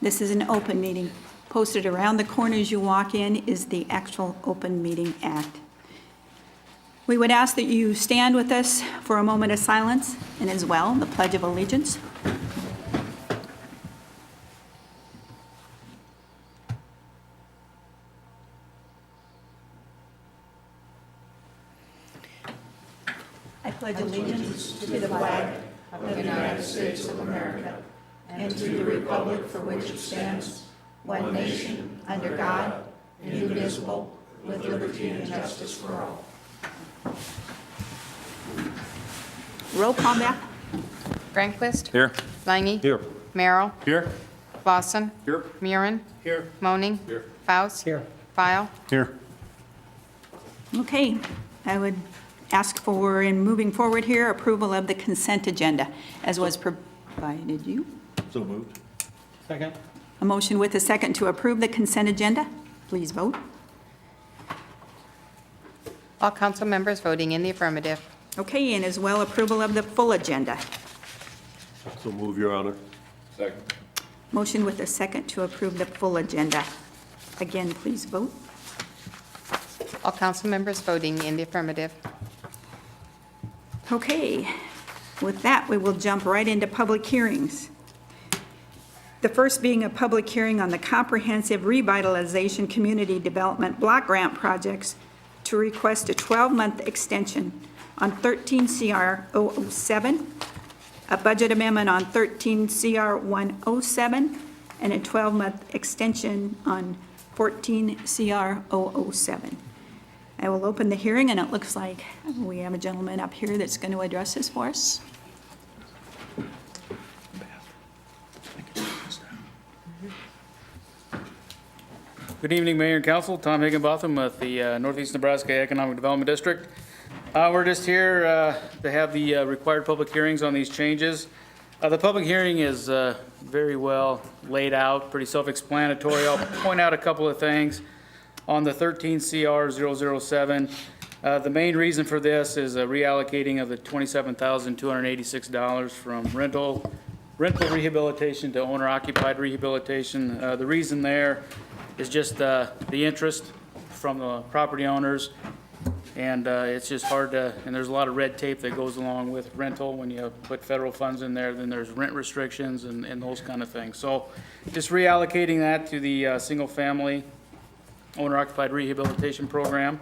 This is an open meeting. Posted around the corner as you walk in is the actual Open Meeting Act. We would ask that you stand with us for a moment of silence and as well the Pledge of Allegiance. I pledge allegiance to the flag of the United States of America and to the republic for which it stands, one nation, under God, indivisible, with liberty and justice for all. Roll call back. Granquist. Here. Langy. Here. Merrill. Here. Lawson. Here. Murin. Here. Moaning. Here. Faust. Here. File. Here. Okay, I would ask for, in moving forward here, approval of the consent agenda as was provided you. So moved. Second. A motion with a second to approve the consent agenda. Please vote. All council members voting in the affirmative. Okay, and as well approval of the full agenda. So move, Your Honor. Second. Motion with a second to approve the full agenda. Again, please vote. All council members voting in the affirmative. Okay, with that, we will jump right into public hearings. The first being a public hearing on the Comprehensive Revitalization Community Development Block Grant Projects to request a 12-month extension on 13 CR 007, a budget amendment on 13 CR 107, and a 12-month extension on 14 CR 007. I will open the hearing, and it looks like we have a gentleman up here that's going to address this for us. Good evening, Mayor and Council. Tom Higginbotham with the Northeast Nebraska Economic Development District. We're just here to have the required public hearings on these changes. The public hearing is very well laid out, pretty self-explanatory. I'll point out a couple of things. On the 13 CR 007, the main reason for this is a reallocating of the $27,286 from rental rehabilitation to owner-occupied rehabilitation. The reason there is just the interest from the property owners, and it's just hard to, and there's a lot of red tape that goes along with rental. When you put federal funds in there, then there's rent restrictions and those kind of things. So just reallocating that to the single-family owner-occupied rehabilitation program,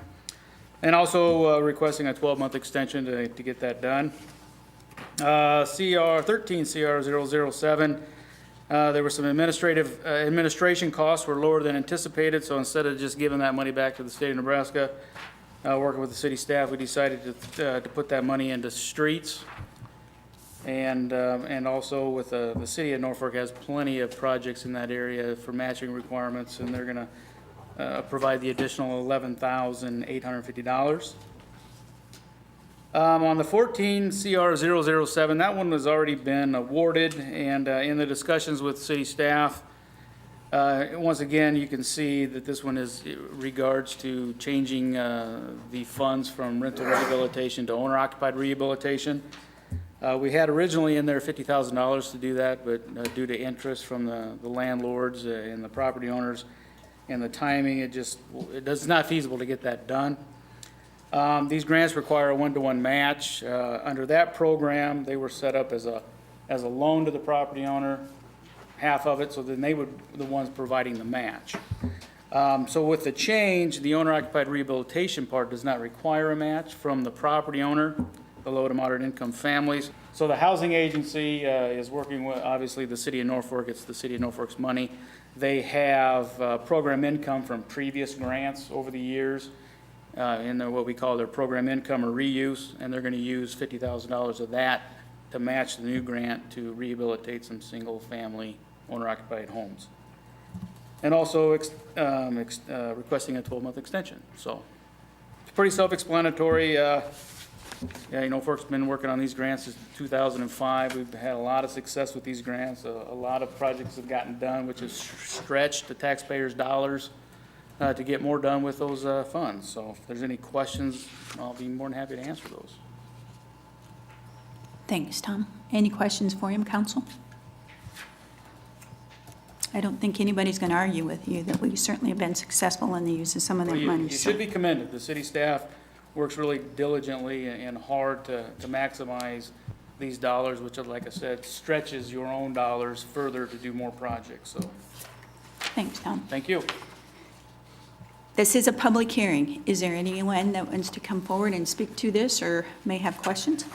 and also requesting a 12-month extension to get that done. 13 CR 007, there were some administration costs were lower than anticipated, so instead of just giving that money back to the state of Nebraska, working with the city staff, we decided to put that money into streets. And also with the city of Norfolk has plenty of projects in that area for matching requirements, and they're going to provide the additional $11,850. On the 14 CR 007, that one has already been awarded, and in the discussions with city staff, once again, you can see that this one is regards to changing the funds from rental rehabilitation to owner-occupied rehabilitation. We had originally in there $50,000 to do that, but due to interest from the landlords and the property owners and the timing, it's not feasible to get that done. These grants require a one-to-one match. Under that program, they were set up as a loan to the property owner, half of it, so then they would be the ones providing the match. So with the change, the owner-occupied rehabilitation part does not require a match from the property owner, the low to moderate income families. So the housing agency is working with, obviously, the city of Norfolk. It's the city of Norfolk's money. They have program income from previous grants over the years in what we call their program income or reuse, and they're going to use $50,000 of that to match the new grant to rehabilitate some single-family owner-occupied homes. And also requesting a 12-month extension. So it's pretty self-explanatory. Norfolk's been working on these grants since 2005. We've had a lot of success with these grants. A lot of projects have gotten done, which has stretched the taxpayers' dollars to get more done with those funds. So if there's any questions, I'll be more than happy to answer those. Thanks, Tom. Any questions for him, council? I don't think anybody's going to argue with you that we certainly have been successful in the use of some of that Well, money. you so- should be commended. The city staff works really diligently and hard to maximize these dollars, which, like I said, stretches your own dollars further to do more projects. So, Thanks, Tom. thank you. This is a public hearing. Is there anyone that wants to come forward and speak to this or may have questions?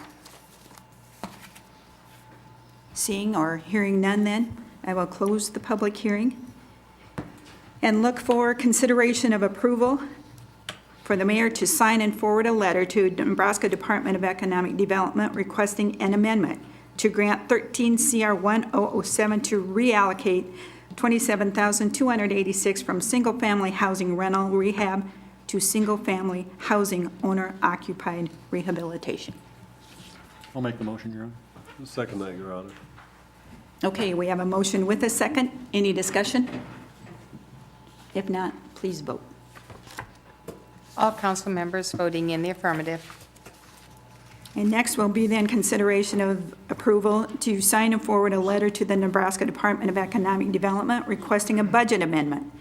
Seeing or hearing none then, I will close the public hearing and look for consideration of approval for the mayor to sign and forward a letter to Nebraska Department of Economic Development requesting an amendment to grant 13 CR 1007 to reallocate $27,286 from single-family housing rental rehab to single-family housing owner-occupied rehabilitation. I'll make the motion, Your Honor. Second that, Your Honor. Okay, we have a motion with a second. Any discussion? If not, please vote. All council members voting in the affirmative. And next will be then consideration of approval to sign and forward a letter to the Nebraska Department of Economic Development requesting a budget amendment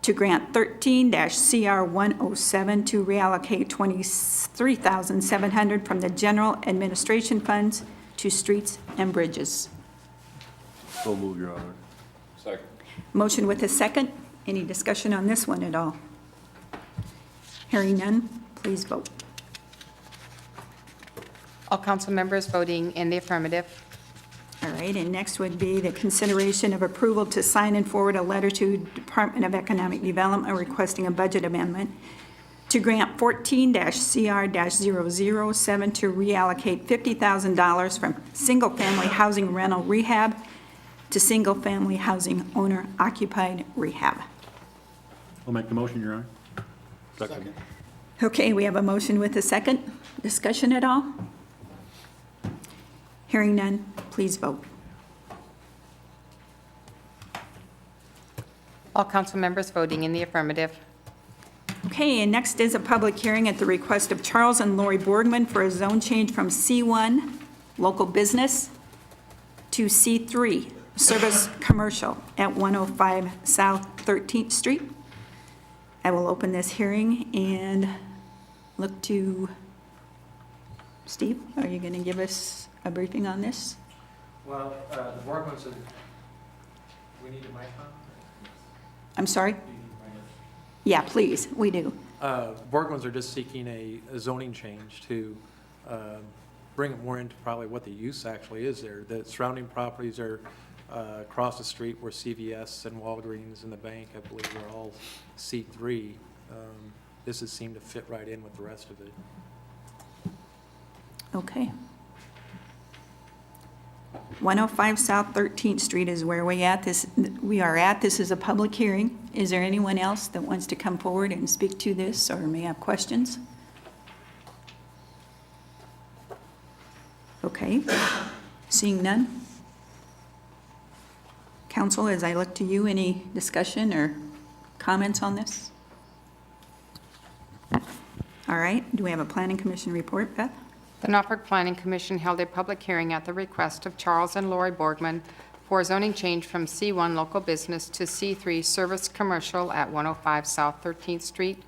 to grant 13-CR 107 to reallocate $23,700 from the general administration funds to streets and bridges. So move, Your Honor. Second. Motion with a second. Any discussion on this one at all? Hearing none, please vote. All council members voting in the affirmative. All right, and next would be the consideration of approval to sign and forward a letter to Department of Economic Development requesting a budget amendment to grant 14-CR-007 to reallocate $50,000 from single-family housing rental rehab to single-family housing owner-occupied rehab. I'll make the motion, Your Honor. Second. Okay, we have a motion with a second. Discussion at all? Hearing none, please vote. All council members voting in the affirmative. Okay, and next is a public hearing at the request of Charles and Lori Borgman for a zone change from C1, local business, to C3, service commercial at 105 South 13th Street. I will open this hearing and look to Steve. Are you going to give us a briefing on this? Well, the Borgmans are, we need a mic on? I'm sorry? Do you need a mic? Yeah, please, we do. Borgmans are just seeking a zoning change to bring it more into probably what the use actually is there. The surrounding properties are across the street where CVS and Walgreens and the bank, I believe, are all C3. This has seemed to fit right in with the rest of it. Okay. 105 South 13th Street is where we are at. This is a public hearing. Is there anyone else that wants to come forward and speak to this or may have questions? Okay. Seeing none. Council, as I look to you, any discussion or comments on this? All right. Do we have a planning commission report, Beth? The Norfolk Planning Commission held a public hearing at the request of Charles and Lori Borgman for a zoning change from C1 local business to C3 service commercial at 105 South 13th Street.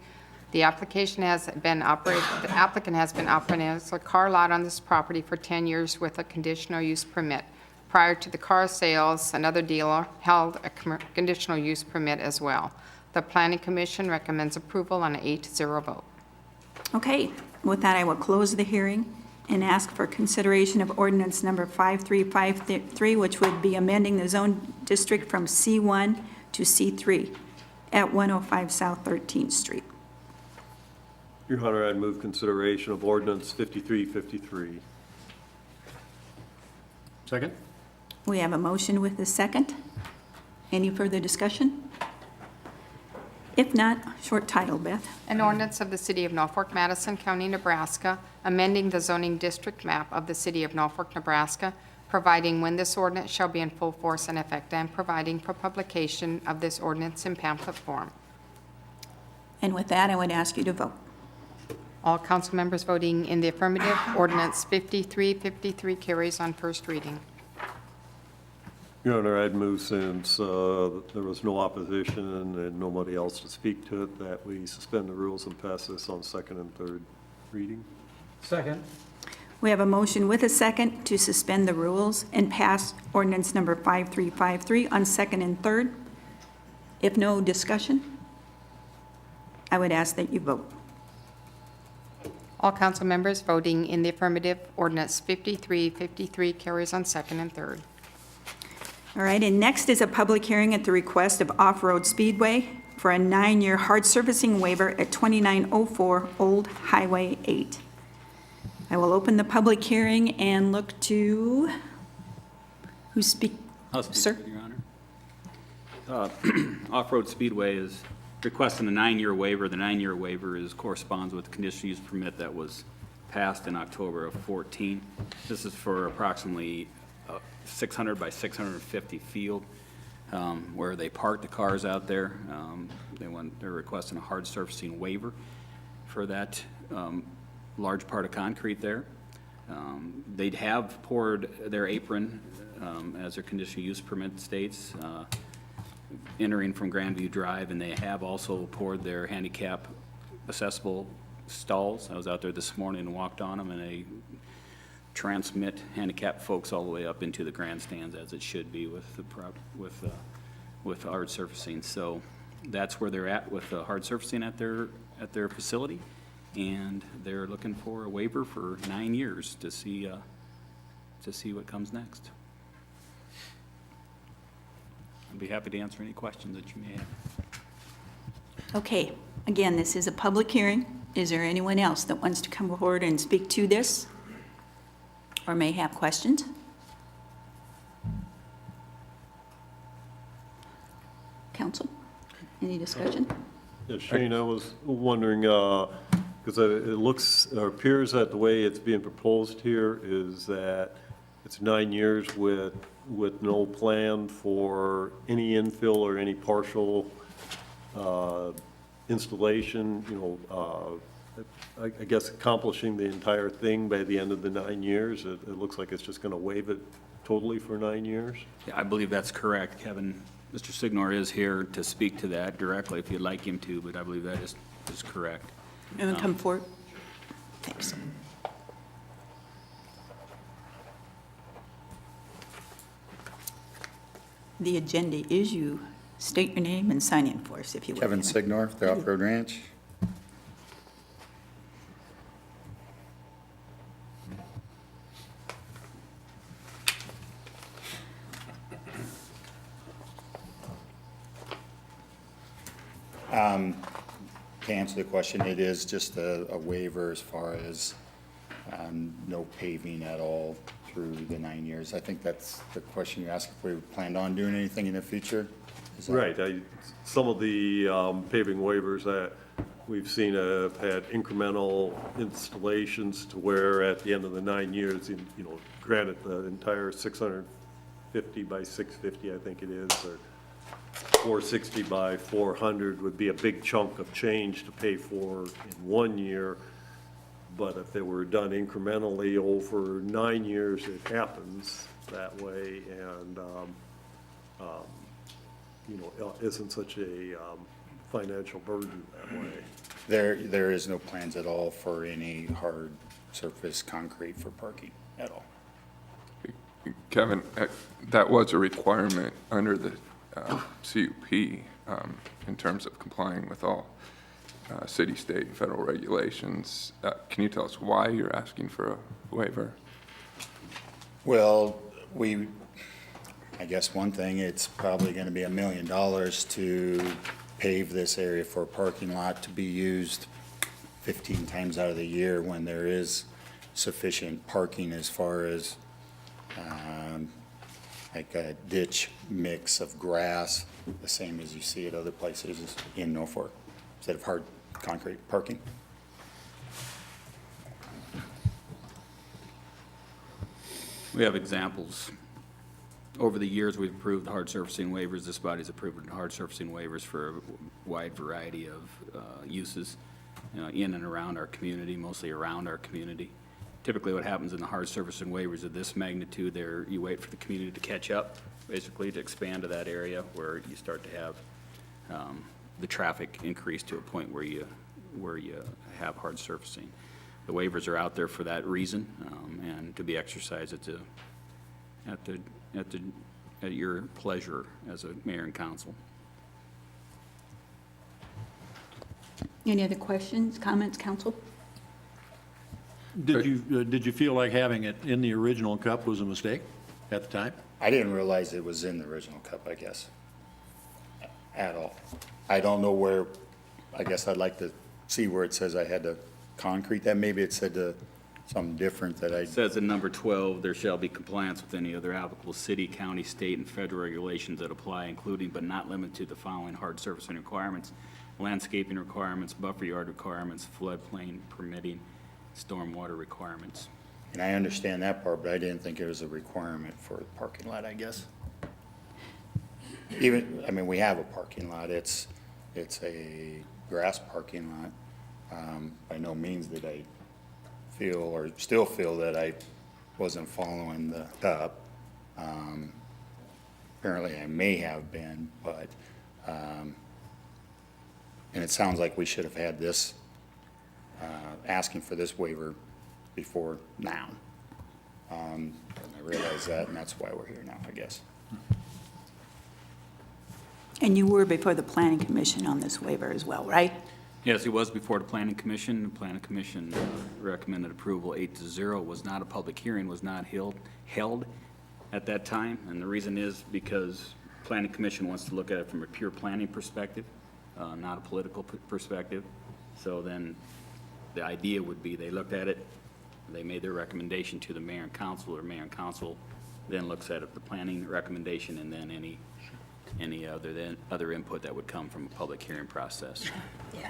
The applicant has been operating as a car lot on this property for 10 years with a conditional use permit. Prior to the car sales, another dealer held a conditional use permit as well. The Planning Commission recommends approval on an 8-0 vote. Okay, with that, I will close the hearing and ask for consideration of ordinance number 5353, which would be amending the zone district from C1 to C3 at 105 South 13th Street. Your Honor, I'd move consideration of ordinance 5353. Second? We have a motion with a second. Any further discussion? If not, short title, Beth. An ordinance of the City of Norfolk, Madison County, Nebraska, amending the zoning district map of the City of Norfolk, Nebraska, providing when this ordinance shall be in full force and effect, and providing for publication of this ordinance in pamphlet form. And with that, I would ask you to vote. All council members voting in the affirmative, ordinance 5353 carries on first reading. Your Honor, I'd move since there was no opposition and nobody else to speak to it, that we suspend the rules and pass this on second and third reading. Second. We have a motion with a second to suspend the rules and pass ordinance number 5353 on second and third. If no discussion, I would ask that you vote. All council members voting in the affirmative, ordinance 5353 carries on second and third. All right, and next is a public hearing at the request of Off-Road Speedway for a 9-year hard surfacing waiver at 2904 Old Highway 8. I will open the public hearing and look to, who's speak? I'll speak, Sir? Your Honor. Off-Road Speedway is requesting a 9-year waiver. The 9-year waiver corresponds with the conditional use permit that was passed in October of 14. This is for approximately 600 by 650 field, where they park the cars out there. They're requesting a hard surfacing waiver for that large part of concrete there. They'd have poured their apron, as their conditional use permit states, entering from Grandview Drive, and they have also poured their handicap accessible stalls. I was out there this morning and walked on them, and they transmit handicap folks all the way up into the grandstands, as it should be with hard surfacing. So that's where they're at with the hard surfacing at their facility, and they're looking for a waiver for 9 years to see what comes next. I'd be happy to answer any questions that you may have. Okay, again, this is a public hearing. Is there anyone else that wants to come forward and speak to this or may have questions? Council, any discussion? Yeah, Shane, I was wondering, because it looks, or appears that the way it's being proposed here is that it's 9 years with no plan for any infill or any partial installation, I guess accomplishing the entire thing by the end of the 9 years. It looks like it's just going to waive it totally for 9 years. Yeah, I believe that's correct, Kevin. Mr. Signor is here to speak to that directly if you'd like him to, but I believe that is correct. Anyone come forward? Thanks. The agenda is you state your name and sign in for us, if you would. Kevin Signor, the Off-Road Ranch. To answer the question, it is just a waiver as far as no paving at all through the 9 years. I think that's the question you asked, if we planned on doing anything in the future? Is that- Right. Some of the paving waivers that we've seen have had incremental installations to where at the end of the 9 years, granted the entire 650 by 650, I think it is, or 460 by 400 would be a big chunk of change to pay for in 1 year. But if they were done incrementally over 9 years, it happens that way, and, isn't such a financial burden that way. There is no plans at all for any hard surface concrete for parking at all. Kevin, that was a requirement under the CUP in terms of complying with all city, state, and federal regulations. Can you tell us why you're asking for a waiver? Well, I guess one thing, it's probably gonna be $1 million to pave this area for a parking lot to be used 15 times out of the year when there is sufficient parking as far as like a ditch mix of grass, the same as you see at other places in Norfolk, instead of hard concrete parking. We have examples. Over the years, we've approved hard surfacing waivers. This body's approved hard surfacing waivers for a wide variety of uses in and around our community, mostly around our community. Typically, what happens in the hard surfacing waivers of this magnitude, you wait for the community to catch up basically to expand to that area where you start to have the traffic increase to a point where you have hard surfacing. The waivers are out there for that reason, and to be exercised at your pleasure as a mayor and council. Any other questions, comments, council? Did you feel like having it in the original cup was a mistake at the time? I didn't realize it was in the original cup, I guess, at all. I don't know where, I guess I'd like to see where it says I had to concrete that. Maybe it said something different that I, It says in number 12, there shall be compliance with any other applicable city, county, state, and federal regulations that apply, including but not limited to the following hard surfacing requirements: landscaping requirements, buffer yard requirements, floodplain permitting, stormwater requirements. and I understand that part, but I didn't think it was a requirement for the parking lot, I guess. Even, I mean, we have a parking lot. It's a grass parking lot. By no means did I feel or still feel that I wasn't following the cup. Apparently I may have been, but, and it sounds like we should have had this, asking for this waiver before now. And I realize that, and that's why we're here now, I guess. And you were before the planning commission on this waiver as well, right? Yes, it was before the planning commission. The planning commission recommended approval 8-0. Was not a public hearing, was not held at that time. And the reason is because planning commission wants to look at it from a pure planning perspective, not a political perspective. So then the idea would be they looked at it, they made their recommendation to the mayor and council, or mayor and council then looks at it, the planning recommendation, and then any other input that would come from a public hearing process. Yeah.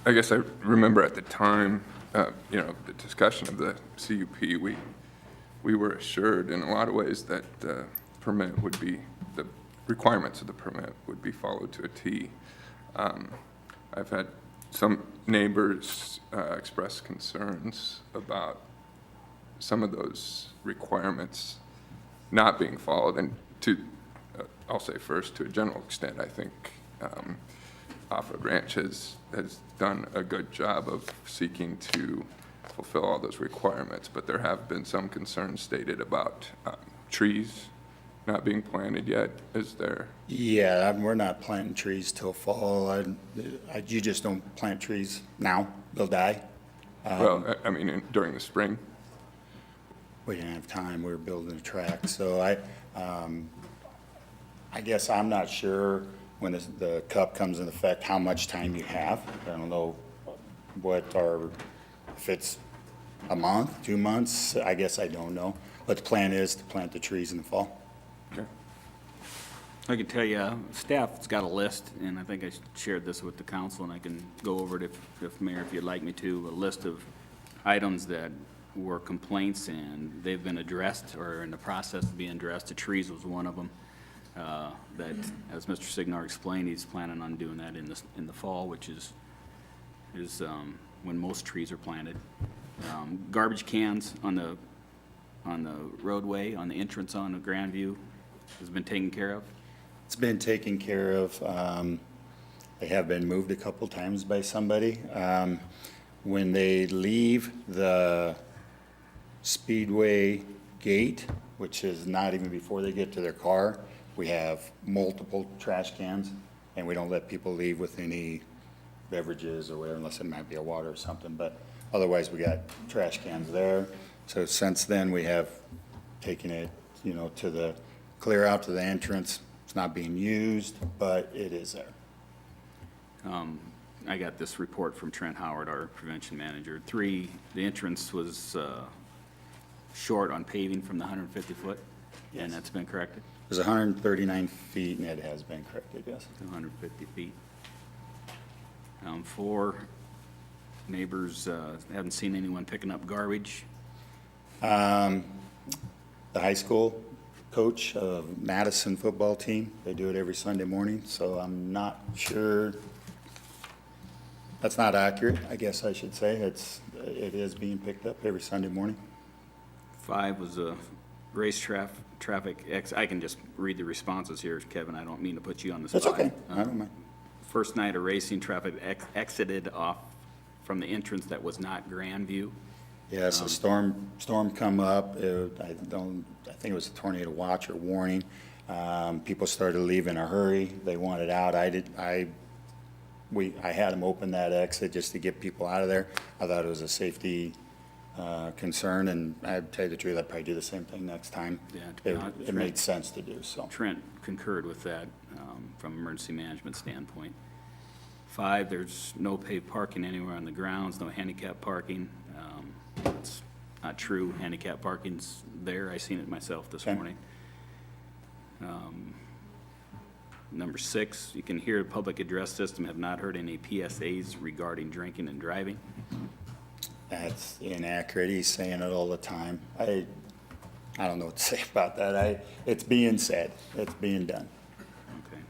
I guess I remember at the time, the discussion of the CUP, we were assured in a lot of ways that the permit would be, the requirements of the permit would be followed to a T. I've had some neighbors express concerns about some of those requirements not being followed, and I'll say first, to a general extent, I think Off-Road Ranch has done a good job of seeking to fulfill all those requirements, but there have been some concerns stated about trees not being planted yet. Is there? Yeah, we're not planting trees till fall. You just don't plant trees now, they'll die. Well, I mean, during the spring? We didn't have time, we were building a track, so I guess I'm not sure when the cup comes in effect, how much time you have. I don't know if it's a month, 2 months, I guess I don't know. But the plan is to plant the trees in the fall. Okay. I can tell you, staff's got a list, and I think I shared this with the council, and I can go over it if Mayor, if you'd like me to, a list of items that were complaints and they've been addressed or in the process of being addressed. The trees was one of them. That, as Mr. Signar explained, he's planning on doing that in the fall, which is when most trees are planted. Garbage cans on the roadway, on the entrance on the Grandview has been taken care of. It's been taken care of. They have been moved a couple times by somebody. When they leave the Speedway gate, which is not even before they get to their car, we have multiple trash cans, and we don't let people leave with any beverages or whatever, unless it might be a water or something, but otherwise we got trash cans there. So since then, we have taken it, clear out to the entrance. It's not being used, but it is there. I got this report from Trent Howard, our prevention manager. The entrance was short on paving from the 150 foot, and that's been corrected? There's 139 feet, and it has been corrected, yes. 150 feet. 4 neighbors haven't seen anyone picking up garbage. The high school coach of Madison football team, they do it every Sunday morning, so I'm not sure. That's not accurate, I guess I should say. It is being picked up every Sunday morning. 5 was a racetrack I can just read the responses here, Kevin, I don't mean to put you on the That's spot. okay, I don't mind. First night of racing, traffic exited off from the entrance that was not Grandview. Yes, a storm come up, I think it was a tornado watch or warning. People started to leave in a hurry, they wanted out, I had them open that exit just to get people out of there. I thought it was a safety concern, and I'd tell you the truth, I'd probably do the same thing next time. Yeah, to be honest, It made sense to do, so. Trent concurred with that from an emergency management standpoint. 5, there's no paved parking anywhere on the grounds, no handicap parking. It's not true, handicap parking's there, I seen it myself this Okay. morning. Number 6, you can hear the public address system, have not heard any PSAs regarding drinking and driving. That's inaccurate, he's saying it all the time. I don't know what to say about that, it's being said, it's being done. Okay.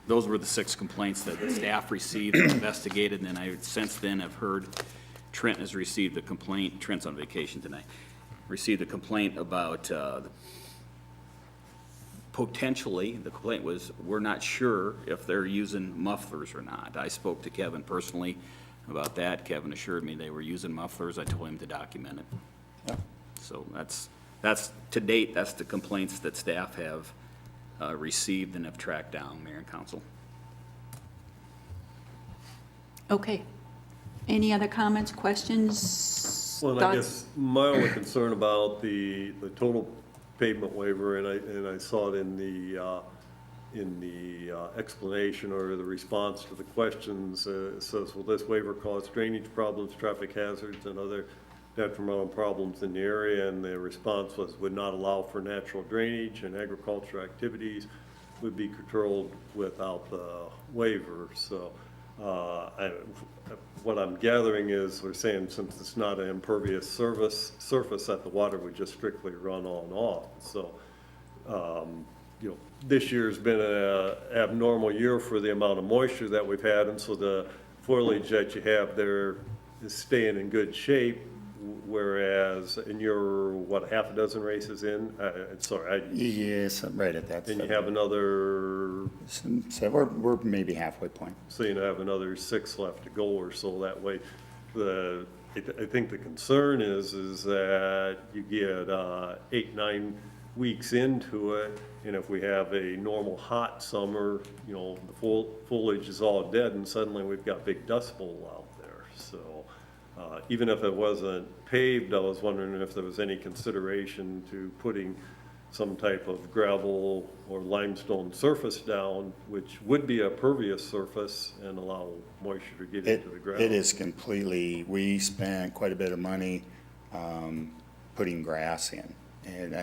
Those were the 6 complaints that staff received and investigated, and then I since then have heard Trent has received a complaint, Trent's on vacation tonight, received a complaint about potentially, the complaint was, we're not sure if they're using mufflers or not. I spoke to Kevin personally about that. Kevin assured me they were using mufflers. I told him to document it. Yeah. So that's, to date, that's the complaints that staff have received and have tracked down, Mayor and Council. Okay. Any other comments, questions? Well, and I thoughts? guess my only concern about the total pavement waiver, and I saw it in the explanation or the response to the questions, it says, will this waiver cause drainage problems, traffic hazards, and other detrimental problems in the area? And the response was, would not allow for natural drainage, and agriculture activities would be controlled without the waiver. So what I'm gathering is we're saying since it's not an impervious surface that the water would just strictly run on and off. So, this year's been an abnormal year for the amount of moisture that we've had, and so the foliage that you have there is staying in good shape, whereas in your, half a dozen races in? Yes, right at that. Then you have another, So we're maybe halfway point. so you have another 6 left to go or so. That way, I think the concern is that you get 8, 9 weeks into it, and if we have a normal hot summer, the foliage is all dead, and suddenly we've got big dust bowl out there. So even if it wasn't paved, I was wondering if there was any consideration to putting some type of gravel or limestone surface down, which would be a pervious surface and allow moisture to get into the ground. It is completely, we spent quite a bit of money putting grass in, and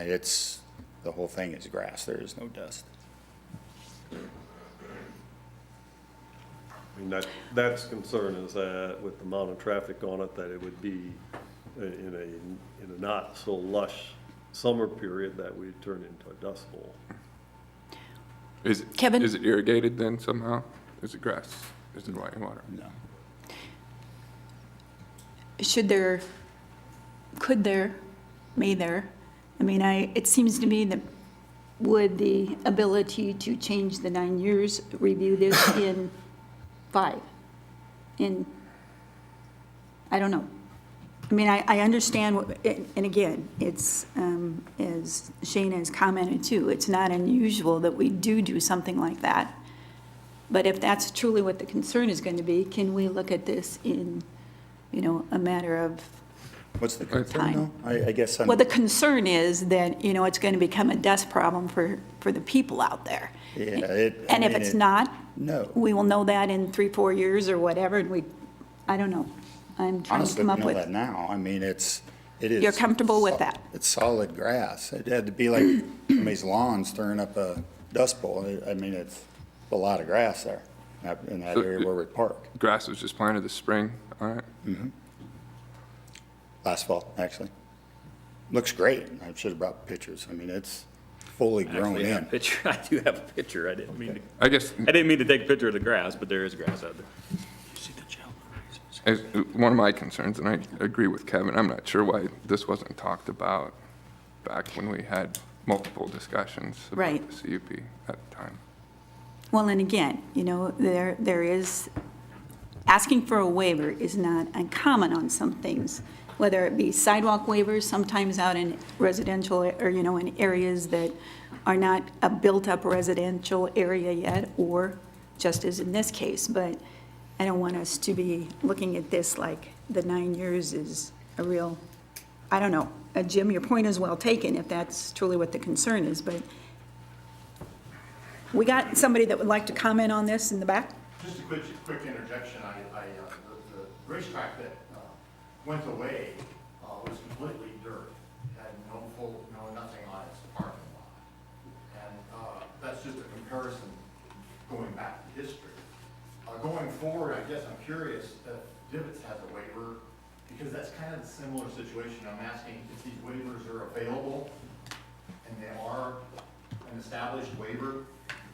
the whole thing is grass, there is no dust. I mean, that's concern is that with the amount of traffic on it, that it would be in a not so lush summer period that we'd turn into a dust bowl. Kevin? Is it irrigated then somehow? Is it grass? Is it white water? No. May there, it seems to me that would the ability to change the 9 years, review this in 5, I don't know. I understand, and again, it's, as Shane has commented too, it's not unusual that we do something like that. But if that's truly what the concern is going to be, can we look at this in, a matter of, What's the concern Time. though? I guess I'm. well, the concern is that, it's going to become a dust problem for the people out there. Yeah, And if it's not, No. we will know that in 3, 4 years or whatever, and I don't know. I'm trying to Honestly, come we up know with. that now. It is. You're comfortable with that? It's solid grass. It had to be like somebody's lawn stirring up a dust bowl. It's a lot of grass there in that So area where we park. Grass was just planted this spring, all right? Last fall, actually. Looks great. I should have brought pictures. It's fully grown Actually, I have in. a picture. I do have a picture. I didn't mean I guess, to take a picture of the grass, but there is grass out there. as one of my concerns, and I agree with Kevin, I'm not sure why this wasn't talked about back when we had multiple discussions Right. about the CUP at the time. Well, and again, you know, there is, asking for a waiver is not uncommon on some things, whether it be sidewalk waivers, sometimes out in residential, or, you know, in areas that are not a built-up residential area yet, or just as in this case. But I don't want us to be looking at this like the 9 years is a real, I don't know. Jim, your point is well taken, if that's truly what the concern is, but we got somebody that would like to comment on this in the back? Just a quick interjection. The racetrack that went away was completely dirt, had nothing on its parking lot. And that's just a comparison going back to history. Going forward, I guess I'm curious if Divots has a waiver, because that's kind of a similar situation. I'm asking if these waivers are available, and they are an established waiver.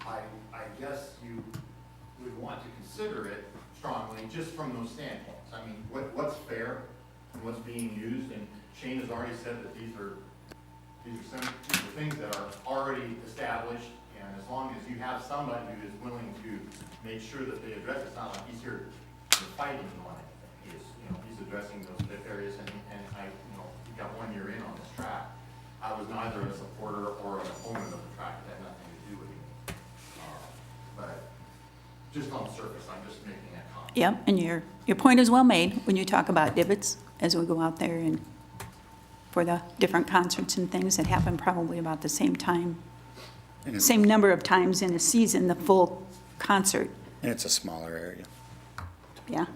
I guess you would want to consider it strongly, just from those standpoints. I mean, what's fair and what's being used, and Shane has already said that these are things that are already established, and as long as you have somebody who is willing to make sure that they address it, it's not like he's here fighting on anything. He's addressing those areas, and he got 1 year in on this track. I was neither a supporter or an opponent of the track. It had nothing to do with me. But just on the surface, I'm just making that comment. Yep, and your point is well made when you talk about divots as we go out there and for the different concerts and things that happen probably about the same time, same number of times in a season, the full concert, And it's a smaller area. yeah.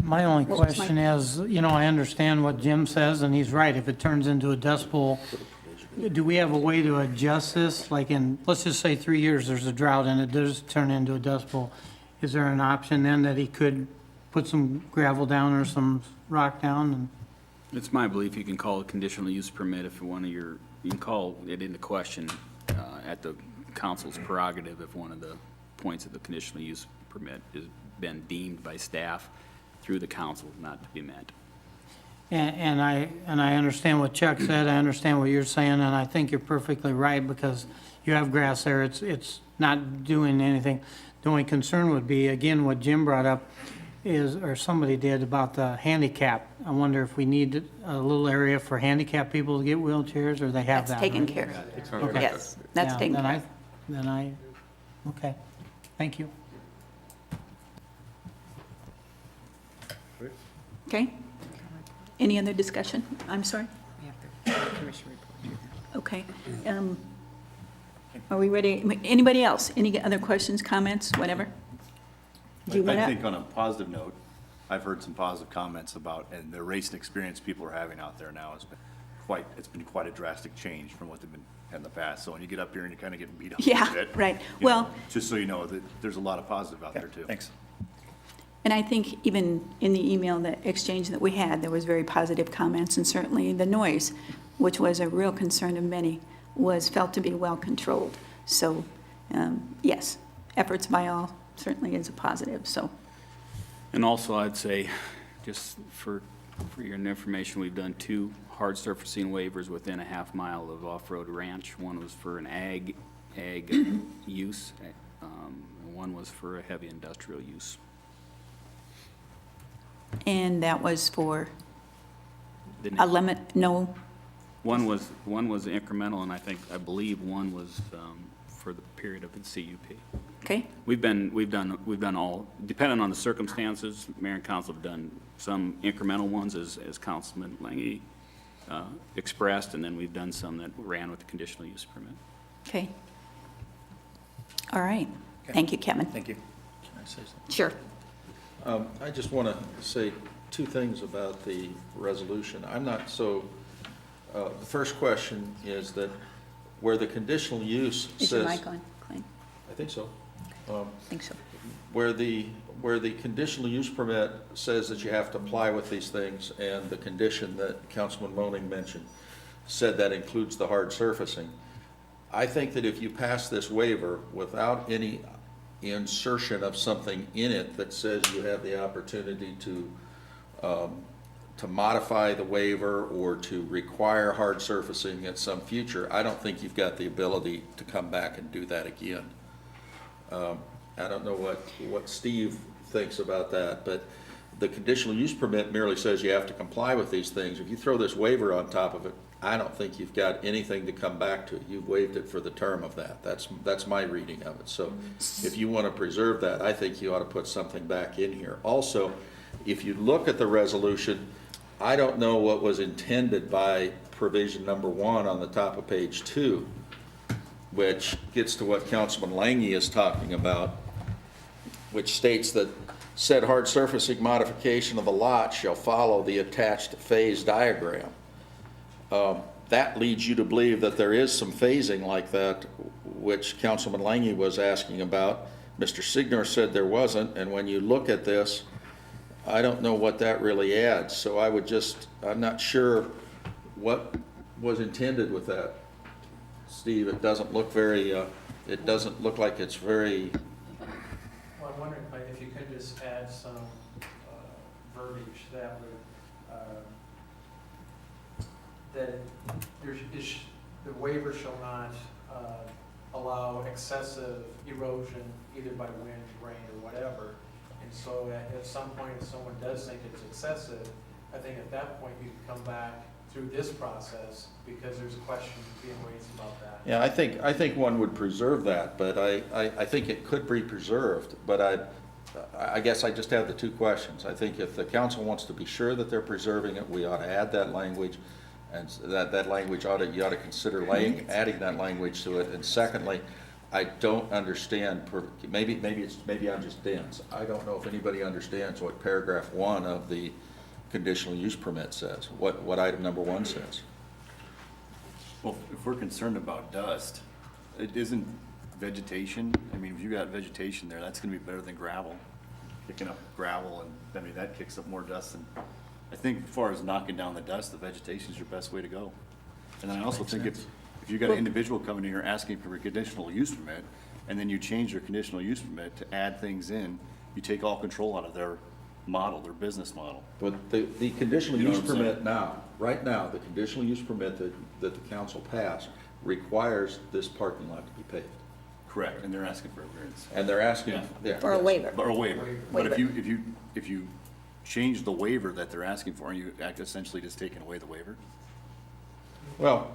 My only What was my- question is, you know, I understand what Jim says, and he's right. If it turns into a dust bowl, do we have a way to adjust this? Like in, let's just say 3 years, there's a drought and it does turn into a dust bowl. Is there an option then that he could put some gravel down or some rock down? And It's my belief you can call a conditional use permit if you can call it into question at the council's prerogative if one of the points of the conditional use permit has been deemed by staff through the council not to be met. And I understand what Chuck said, I understand what you're saying, and I think you're perfectly right, because you have grass there, it's not doing anything. The only concern would be, again, what Jim brought up is, or somebody did, about the handicap. I wonder if we need a little area for handicapped people to get wheelchairs, or they have That's that, taken right? care of. It's under Yes, that's Yeah, taken then care of. Then I, okay, thank you. Okay? Any other discussion? I'm sorry? Okay. Are we ready? Anybody else? Any other questions, comments, whatever? Do you I want think on a positive note, I've heard some positive comments about, and the racing experience people are having out there now has been it's been quite a drastic change from what they've been in the past. So when you get up here and you're kind of getting beat up a Yeah, bit. right. you Well- know, just so you know that there's a lot of positive out there too. Thanks. And I think even in the email, that exchange that we had, there was very positive comments, and certainly the noise, which was a real concern of many, was felt to be well controlled. So, yes, efforts by all certainly is a positive, so. And also, I'd say, just for your information, we've done 2 hard surfacing waivers within a half mile of off-road ranch. One was for an ag use, and one was for a heavy industrial use. And that was for The a limit, no, One was incremental, and I believe one was for the period of the CUP. okay? We've done all, depending on the circumstances, mayor and council have done some incremental ones, as Councilman Lange expressed, and then we've done some that ran with the conditional use permit. Okay. All right. Thank you, Kevin. Thank you. Can I say something? Sure. I just want to say 2 things about the resolution. I'm not so, the first question is that where the conditional use Is your says. mic on, Klein? I think so. I think so. Where the conditional use permit says that you have to apply with these things, and the condition that Councilman Moaning mentioned said that includes the hard surfacing. I think that if you pass this waiver without any insertion of something in it that says you have the opportunity to to modify the waiver or to require hard surfacing at some future, I don't think you've got the ability to come back and do that again. I don't know what Steve thinks about that, but the conditional use permit merely says you have to comply with these things. If you throw this waiver on top of it, I don't think you've got anything to come back to. You've waived it for the term of that. That's my reading of it. So if you want to preserve that, I think you ought to put something back in here. Also, if you look at the resolution, I don't know what was intended by provision number 1 on the top of page 2, which gets to what Councilman Lange is talking about, which states that said hard surfacing modification of the lot shall follow the attached phase diagram. That leads you to believe that there is some phasing like that, which Councilman Lange was asking about. Mr. Signor said there wasn't, and when you look at this, I don't know what that really adds. So I'm not sure what was intended with that. Steve, it doesn't look very, it doesn't look like it's very, Well, I'm wondering if you could just add some verbiage that would, that the waiver shall not allow excessive erosion either by wind, rain, or whatever. And so at some point, if someone does think it's excessive, I think at that point you can come back through this process because there's a question being raised about that. yeah, I think one would preserve that, but I think it could be preserved, but I guess I just have the two questions. I think if the council wants to be sure that they're preserving it, we ought to add that language, and that language you ought to consider adding that language to it. And secondly, I don't understand, maybe I'm just dense. I don't know if anybody understands what paragraph 1 of the conditional use permit says, what item number 1 says. Well, if we're concerned about dust, it isn't vegetation. I mean, if you got vegetation there, that's gonna be better than gravel. Picking up gravel, and I mean, that kicks up more dust. And I think as far as knocking down the dust, the vegetation is your best way to go. And then I also think if you got an individual coming in here asking for a conditional use permit, and then you change your conditional use permit to add things in, you take all control out of their model, their business model. But the conditional You know use what I'm saying? permit right now, the conditional use permit that the council passed requires this parking lot to be paved. Correct, and they're asking for a variance. And they're asking, Yeah. yeah. For a yes. waiver. Or a waiver. But Waiver. if you change the waiver that they're asking for, you act essentially just taking away the waiver? Well,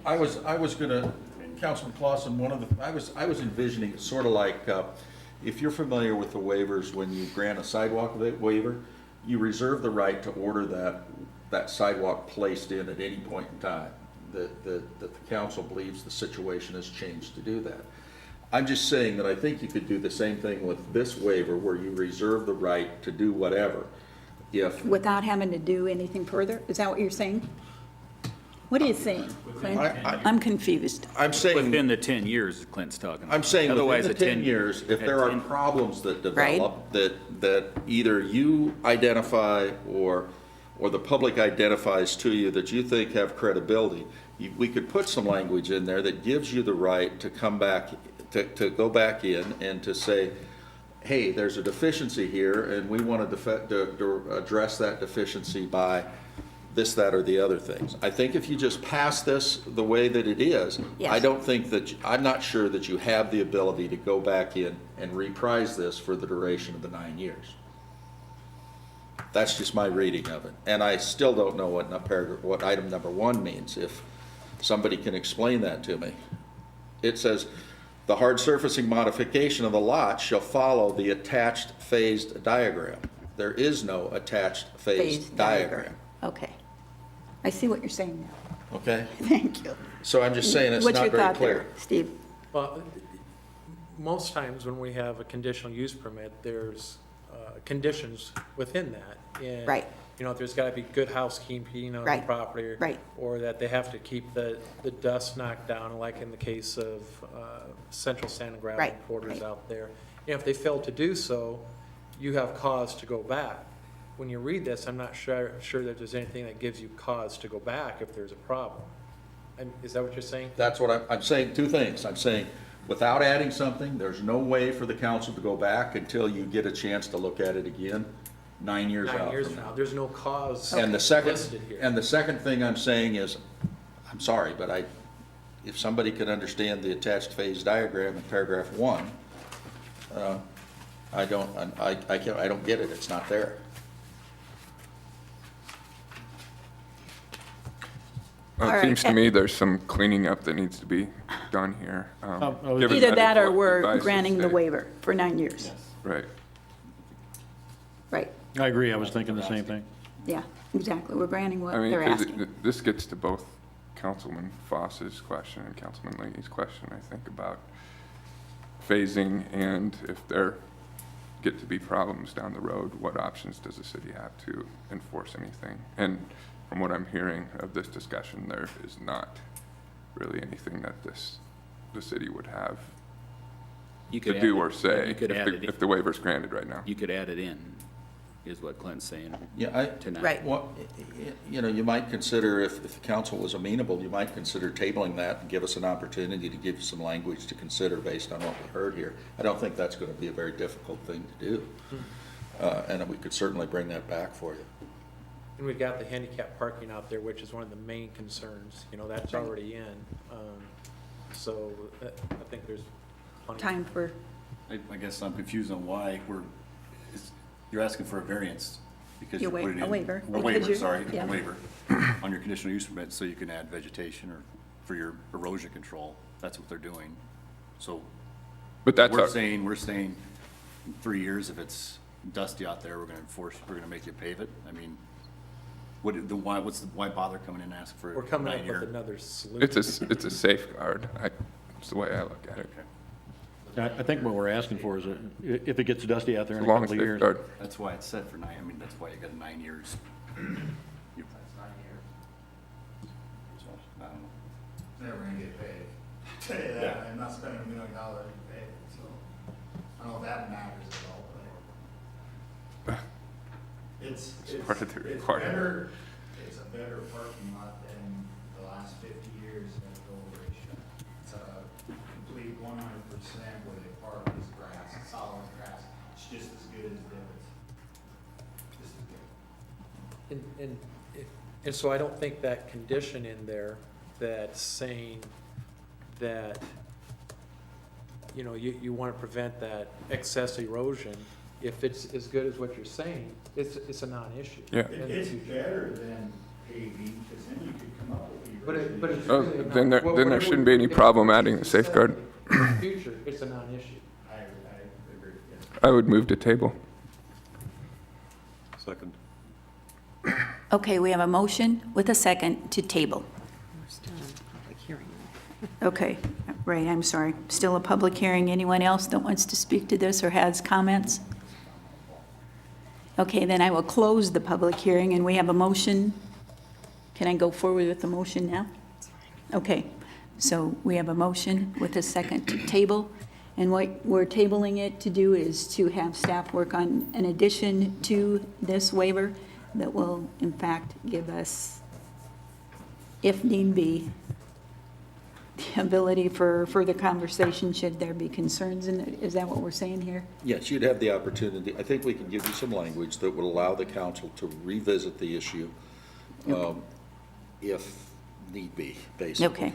I was gonna, Councilman Clausen, I was envisioning it sort of like, if you're familiar with the waivers, when you grant a sidewalk waiver, you reserve the right to order that sidewalk placed in at any point in time, that the council believes the situation has changed to do that. I'm just saying that I think you could do the same thing with this waiver, where you reserve the right to do whatever. If, Without having to do anything further? Is that what you're saying? What are you saying, Clint? I'm confused. I'm saying. Within the 10 years Clint's talking about. I'm saying Otherwise, within the a 10 years, if there are problems that Right. develop, that either you identify or the public identifies to you that you think have credibility, we could put some language in there that gives you the right to come back, to go back in and to say, hey, there's a deficiency here, and we want to address that deficiency by this, that, or the other things. I think if you just pass this the way that it is, Yes. I don't think that, I'm not sure that you have the ability to go back in and reprise this for the duration of the 9 years. That's just my reading of it. And I still don't know what item number 1 means, if somebody can explain that to me. It says, the hard surfacing modification of the lot shall follow the attached phased diagram. There is no attached phased diagram. Okay. I see what you're saying now. Okay? Thank you. So I'm just saying it's What's not your very thought clear. there, Steve? Well, most times when we have a conditional use permit, there's conditions within that. And, Right. you know, there's got to be good housekeeping on the Right. property. Right. Or that they have to keep the dust knocked down, like in the case of Central Sand and Gravel Right, Quarters right. out there. And if they fail to do so, you have cause to go back. When you read this, I'm not sure that there's anything that gives you cause to go back if there's a problem. And is that what you're saying? That's what I'm saying, two things. I'm saying, without adding something, there's no way for the council to go back until you get a chance to look at it again 9 years out 9 years from from now. now. There's no cause And the listed here. second thing I'm saying is, I'm sorry, but if somebody could understand the attached phase diagram in paragraph 1, I don't get it, it's not there. Well, All it seems right. to me there's some cleaning up that needs to be done here. Given Either that or it we're advises granting the state. waiver for 9 years. Right. Right, I agree, I was thinking the same thing. yeah, exactly. We're granting what I mean, they're 'cause asking. this gets to both Councilman Foss's question and Councilman Leahy's question, I think, about phasing, and if there get to be problems down the road, what options does the city have to enforce anything? And from what I'm hearing of this discussion, there is not really anything that the city would have You could to add do it- or say You could add it, if the waiver's granted right now. you could add it in, is what Clint's saying Yeah, tonight. Right. well, you might consider, if the council was amenable, you might consider tabling that and give us an opportunity to give you some language to consider based on what we heard here. I don't think that's going to be a very difficult thing to do. And we could certainly bring that back for you. And we've got the handicap parking out there, which is one of the main concerns, you know, that's already in. So I think there's plenty. Time for, I guess I'm confused on why you're asking for a variance because Your you're putting in. a waiver, A because waiver, you're- sorry, yeah. a waiver on your conditional use permit so you can add vegetation or for your erosion control. That's what they're doing. So But that's, we're our- saying in 3 years, if it's dusty out there, we're gonna make you pave it? I mean, why bother coming in and ask for We're coming up 9 with year? another solution. it's a safeguard. That's the way I look at it. I think what we're asking for is, if it gets dusty out there in As a long as couple of years. safeguard. That's why it's set for 9, I mean, that's why you got 9 years. So, I don't know. It's never gonna get paid. Tell you that, I'm not spending $1 million to pay it, so I don't know if that matters at all, but it's part of the requirement. better, it's a better parking lot than the last 50 years at the old racetrack. It's a complete 100% where they park is grass, solid grass. It's just as good as divots. Just as good. And so I don't think that condition in there that's saying that, you know, you want to prevent that excess erosion, if it's as good as what you're saying, it's a non-issue. Yeah. It's better than paving, because then you could come up with erosion. But it's Oh, really not. then there Whatever shouldn't be any if problem it's adding the safeguard. In the future, it's a non-issue. I agree, yes. I would move to table. Second. okay, we have a motion with a second to table. We're still in public hearing. Okay, right, I'm sorry. Still a public hearing. Anyone else that wants to speak to this or has comments? Okay, then I will close the public hearing, and we have a motion. Can I go forward with the motion now? Okay, so we have a motion with a second to table, and what we're tabling it to do is to have staff work on an addition to this waiver that will, in fact, give us, if need be, the ability for further conversation should there be concerns, and is that what we're saying here? Yes, you'd have the opportunity. I think we can give you some language that would allow the council to revisit the issue if need be, basically. Okay.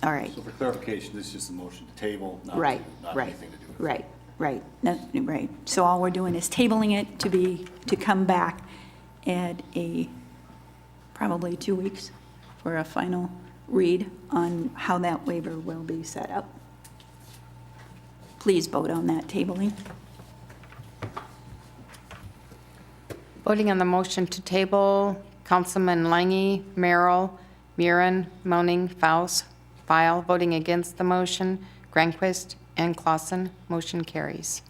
All right. So for clarification, this is just a motion to table, not Right, not right, anything to do with it. right, right, right. So all we're doing is tabling it to come back at probably 2 weeks for a final read on how that waiver will be set up. Please vote on that tabling. Voting on the motion to table, Councilman Langy, Merrill, Murin, Moaning, Faust, File. Voting against the motion, Granquist and Clausen. Motion carries.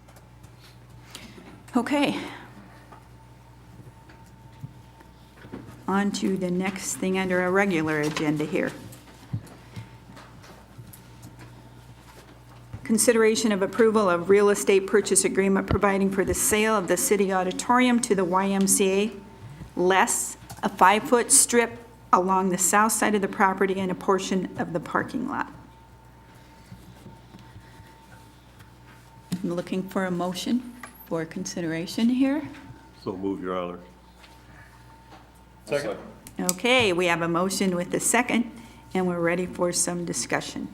Okay. On to the next thing under a regular agenda here. Consideration of approval of real estate purchase agreement providing for the sale of the city auditorium to the YMCA, less a 5-foot strip along the south side of the property and a portion of the parking lot. I'm looking for a motion for consideration here. So move, Your Honor. Second. Okay, we have a motion with the second, and we're ready for some discussion.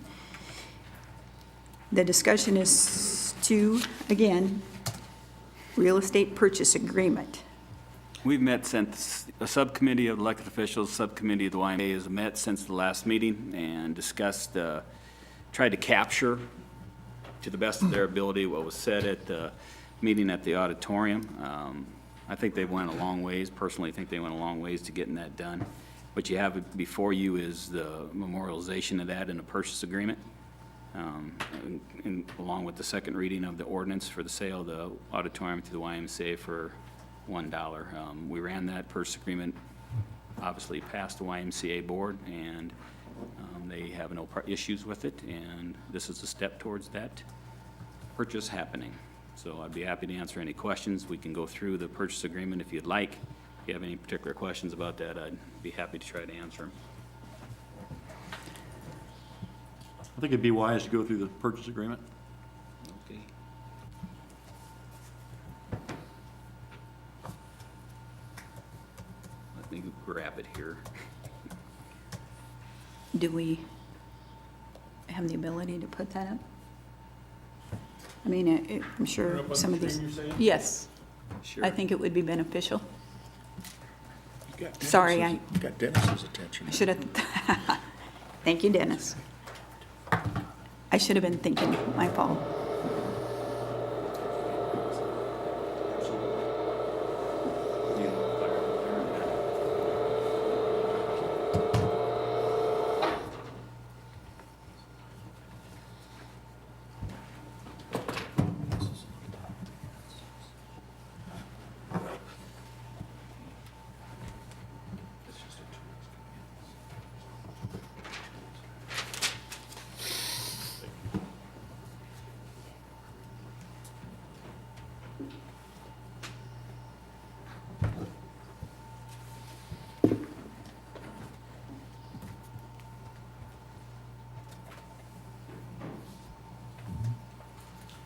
The discussion is to, again, real estate purchase agreement. We've met since, a subcommittee of elected officials, subcommittee of the YMCA has met since the last meeting and discussed, tried to capture to the best of their ability what was said at the meeting at the auditorium. I think they went a long ways, personally think they went a long ways to getting that done. What you have before you is the memorialization of that in a purchase agreement, along with the second reading of the ordinance for the sale of the auditorium to the YMCA for $1. We ran that purchase agreement, obviously passed the YMCA board, and they have no issues with it, and this is a step towards that purchase happening. So I'd be happy to answer any questions. We can go through the purchase agreement if you'd like. If you have any particular questions about that, I'd be happy to try to answer them. I think it'd be wise to go through the purchase agreement. Okay. Let me grab it here. Do we have the ability to put that up? I mean, I'm sure some of these. Yes, Sure. I think it would be beneficial. Sorry, I Got Dennis's attention. should have, thank you, Dennis. I should have been thinking, my fault.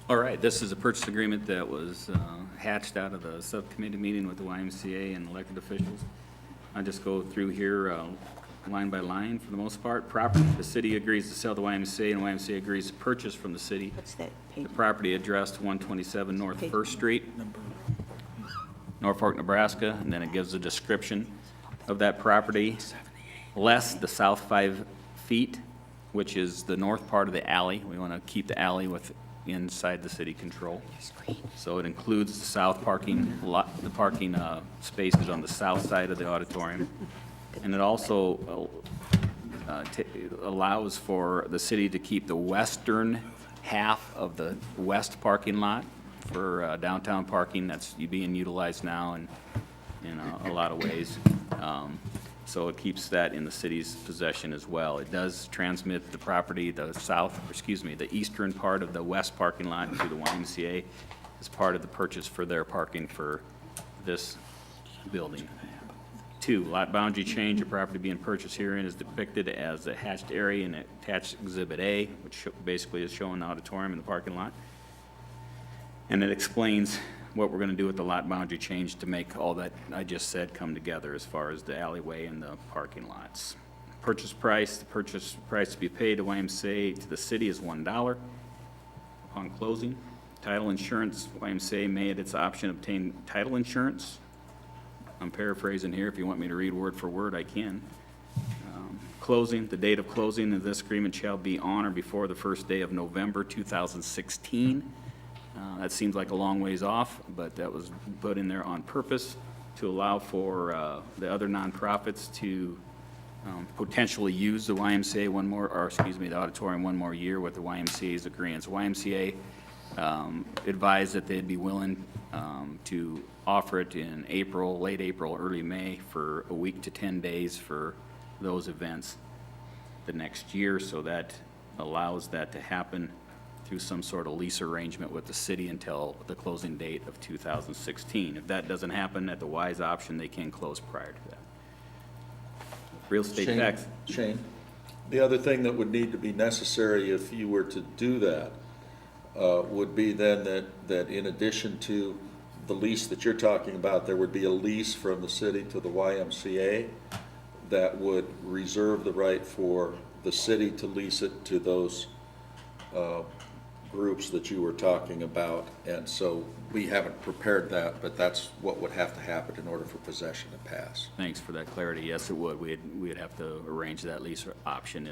All right, this is a purchase agreement that was hatched out of the subcommittee meeting with the YMCA and elected officials. I'll just go through here line by line for the most part. Property, the city agrees to sell the YMCA, and YMCA agrees to purchase from the city What's that page? the property addressed 127 North First Street, Norfolk, Nebraska, and then it gives a description of that property, less the south 5 feet, which is the north part of the alley. We want to keep the alley inside the city control. So it includes the south parking lot, the parking spaces on the south side of the auditorium. And it also allows for the city to keep the western half of the west parking lot for downtown parking. That's being utilized now in a lot of ways. So it keeps that in the city's possession as well. It does transmit the property, the eastern part of the west parking lot to the YMCA as part of the purchase for their parking for this building. 2, lot boundary change of property being purchased herein is depicted as a hatched area in attached Exhibit A, which basically is showing the auditorium and the parking lot. And it explains what we're gonna do with the lot boundary change to make all that I just said come together as far as the alleyway and the parking lots. Purchase price, the purchase price to be paid to YMCA to the city is $1 upon closing. Title insurance, YMCA may at its option obtain title insurance. I'm paraphrasing here. If you want me to read word for word, I can. Closing, the date of closing of this agreement shall be on or before the first day of November 2016. That seems like a long ways off, but that was put in there on purpose to allow for the other nonprofits to potentially use the YMCA the auditorium one more year with the YMCA's agreements. YMCA advised that they'd be willing to offer it in April, late April, early May for a week to 10 days for those events the next year, so that allows that to happen through some sort of lease arrangement with the city until the closing date of 2016. If that doesn't happen, at the wise option, they can close prior to that. Real estate tax. Shane, the other thing that would need to be necessary if you were to do that would be then that in addition to the lease that you're talking about, there would be a lease from the city to the YMCA that would reserve the right for the city to lease it to those groups that you were talking about. And so we haven't prepared that, but that's what would have to happen in order for possession to pass. Thanks for that clarity. Yes, it would. We'd have to arrange that lease option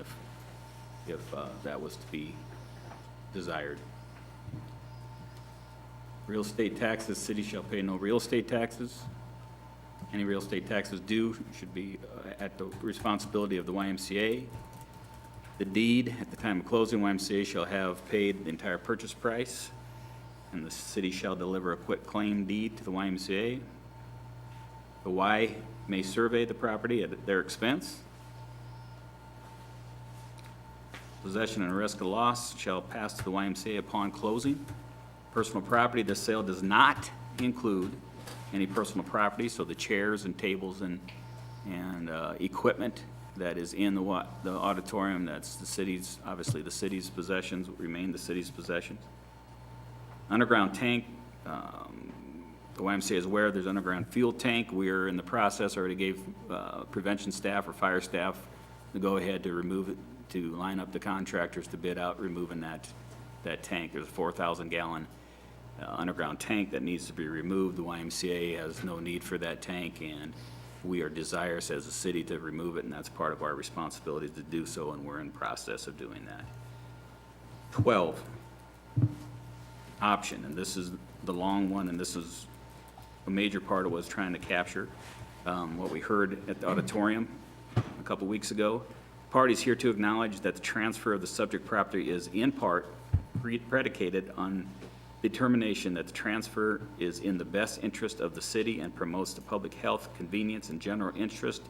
if that was to be desired. Real estate taxes, city shall pay no real estate taxes. Any real estate taxes due should be at the responsibility of the YMCA. The deed, at the time of closing, YMCA shall have paid the entire purchase price, and the city shall deliver a quitclaim deed to the YMCA. The Y may survey the property at their expense. Possession and risk of loss shall pass to the YMCA upon closing. Personal property, this sale does not include any personal property, so the chairs and tables and equipment that is in the auditorium, that's the city's, obviously the city's possessions, remain the city's possessions. Underground tank, the YMCA is aware there's underground fuel tank. We're in the process, already gave prevention staff or fire staff the go-ahead to remove it, to line up the contractors to bid out removing that tank. There's a 4,000-gallon underground tank that needs to be removed. The YMCA has no need for that tank, and we are desirous as a city to remove it, and that's part of our responsibility to do so, and we're in process of doing that. 12, option, and this is the long one, and this is a major part of what I was trying to capture. What we heard at the auditorium a couple weeks ago. Parties here to acknowledge that the transfer of the subject property is in part predicated on determination that the transfer is in the best interest of the city and promotes the public health, convenience, and general interest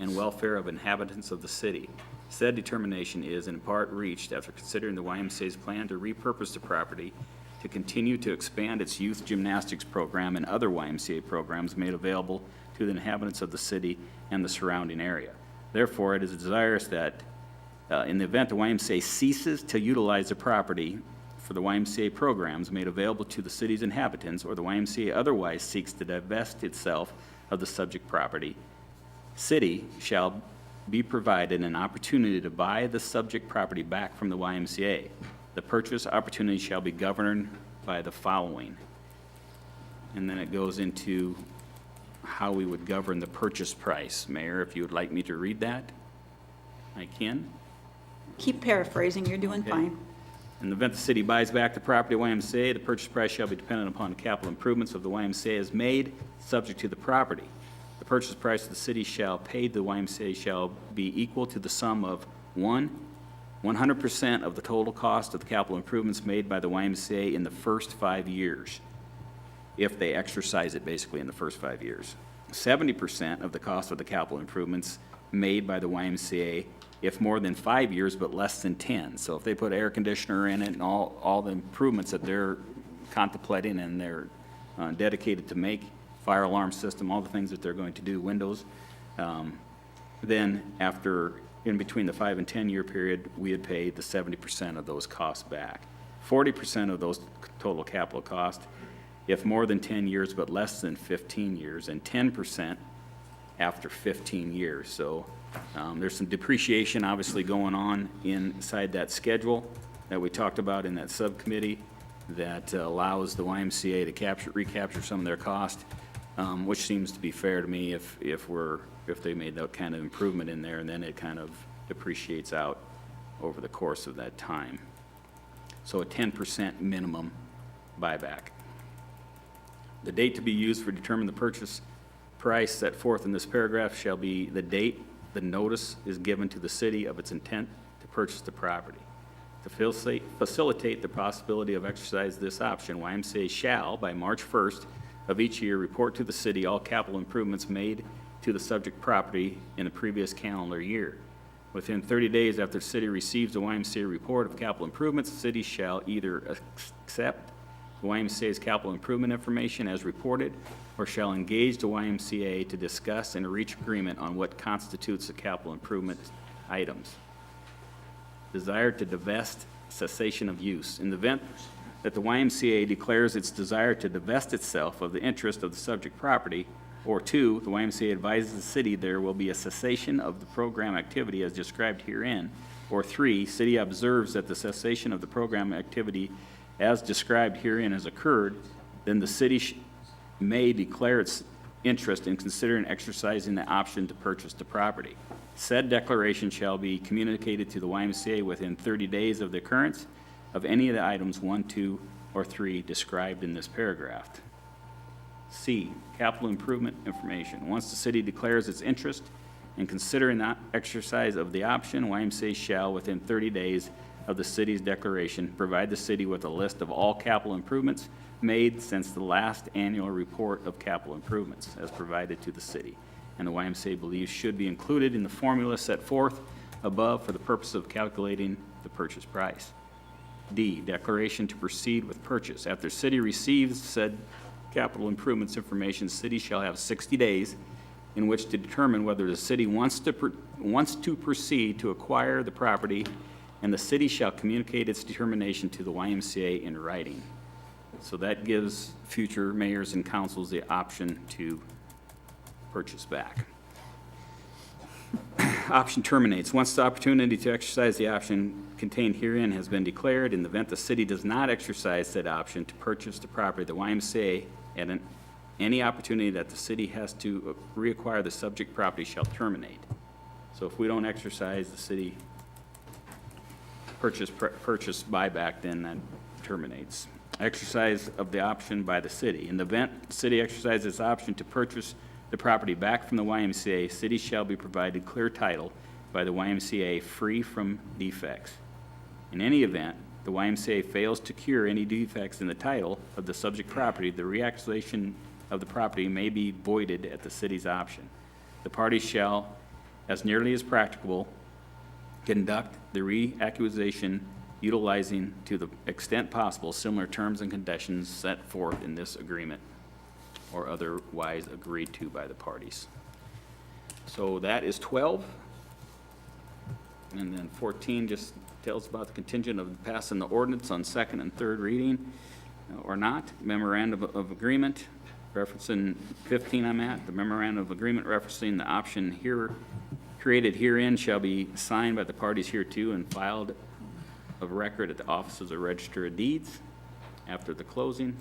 and welfare of inhabitants of the city. Said determination is in part reached after considering the YMCA's plan to repurpose the property to continue to expand its youth gymnastics program and other YMCA programs made available to the inhabitants of the city and the surrounding area. Therefore, it is desirous that in the event the YMCA ceases to utilize the property for the YMCA programs made available to the city's inhabitants, or the YMCA otherwise seeks to divest itself of the subject property, city shall be provided an opportunity to buy the subject property back from the YMCA. The purchase opportunity shall be governed by the following. And then it goes into how we would govern the purchase price. Mayor, if you would like me to read that, I can. Keep paraphrasing, you're doing Okay. fine. In the event the city buys back the property of YMCA, the purchase price shall be dependent upon the capital improvements of the YMCA as made, subject to the property. The purchase price of the city shall pay the YMCA shall be equal to the sum of 100% of the total cost of the capital improvements made by the YMCA in the first 5 years, if they exercise it basically in the first 5 years. 70% of the cost of the capital improvements made by the YMCA if more than 5 years but less than 10. So if they put air conditioner in it and all the improvements that they're contemplating and they're dedicated to make, fire alarm system, all the things that they're going to do, windows, then after, in between the 5 and 10 year period, we had paid the 70% of those costs back. 40% of those total capital costs if more than 10 years but less than 15 years, and 10% after 15 years. So there's some depreciation obviously going on inside that schedule that we talked about in that subcommittee that allows the YMCA to recapture some of their cost, which seems to be fair to me if they made that kind of improvement in there, and then it kind of depreciates out over the course of that time. So a 10% minimum buyback. The date to be used for determining the purchase price set forth in this paragraph shall be the date the notice is given to the city of its intent to purchase the property. To facilitate the possibility of exercise this option, YMCA shall, by March 1st of each year, report to the city all capital improvements made to the subject property in the previous calendar year. Within 30 days after the city receives the YMCA report of capital improvements, the city shall either accept the YMCA's capital improvement information as reported, or shall engage the YMCA to discuss and reach agreement on what constitutes the capital improvement items. Desire to divest, cessation of use. In the event that the YMCA declares its desire to divest itself of the interest of the subject property, or 2, the YMCA advises the city there will be a cessation of the program activity as described herein, or 3, city observes that the cessation of the program activity as described herein has occurred, then the city may declare its interest in considering exercising the option to purchase the property. Said declaration shall be communicated to the YMCA within 30 days of the occurrence of any of the items 1, 2, or 3 described in this paragraph. C, capital improvement information. Once the city declares its interest in considering the exercise of the option, YMCA shall, within 30 days of the city's declaration, provide the city with a list of all capital improvements made since the last annual report of capital improvements as provided to the city, and the YMCA believes should be included in the formula set forth above for the purpose of calculating the purchase price. D, declaration to proceed with purchase. After city receives said capital improvements information, city shall have 60 days in which to determine whether the city wants to proceed to acquire the property, and the city shall communicate its determination to the YMCA in writing. So that gives future mayors and councils the option to purchase back. Option terminates. Once the opportunity to exercise the option contained herein has been declared, in the event the city does not exercise said option to purchase the property, the YMCA, at any opportunity that the city has to reacquire the subject property shall terminate. So if we don't exercise the city purchase buyback, then that terminates. Exercise of the option by the city. In the event the city exercises its option to purchase the property back from the YMCA, city shall be provided clear title by the YMCA free from defects. In any event, the YMCA fails to cure any defects in the title of the subject property, the reacquisition of the property may be voided at the city's option. The parties shall, as nearly as practicable, conduct the reacquisition utilizing to the extent possible similar terms and conditions set forth in this agreement or otherwise agreed to by the parties. So that is 12. And then 14 just tells about the contingent of passing the ordinance on second and third reading or not. Memorandum of agreement referencing 15 I'm at. The memorandum of agreement referencing the option here created herein shall be signed by the parties hereto and filed of record at the office of the Register of Deeds after the closing.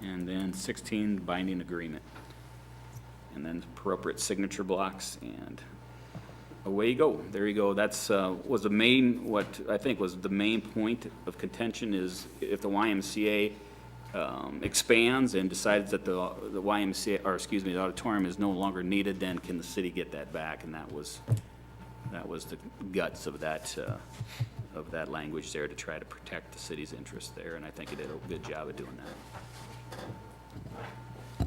And then 16, binding agreement. And then appropriate signature blocks, and away you go. There you go. That's was the main, what I think was the main point of contention is if the YMCA expands and decides that the YMCA, or excuse me, the auditorium is no longer needed, then can the city get that back? And that was the guts of that language there to try to protect the city's interest there, and I think it did a good job of doing that.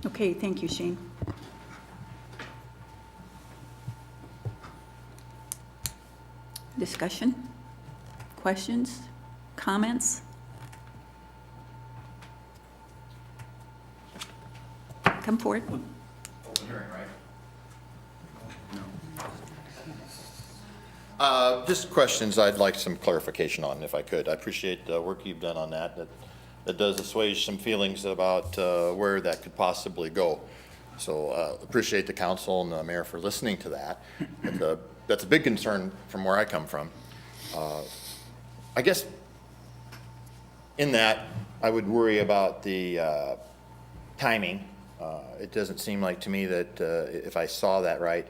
Okay, thank you, Shane. Discussion? Questions? Comments? Come forward. Open hearing, right? Just questions I'd like some clarification on, if I could. I appreciate the work you've done on that. That does assuage some feelings about where that could possibly go. So appreciate the council and the mayor for listening to that. That's a big concern from where I come from. I guess in that, I would worry about the timing. It doesn't seem like to me that if I saw that right,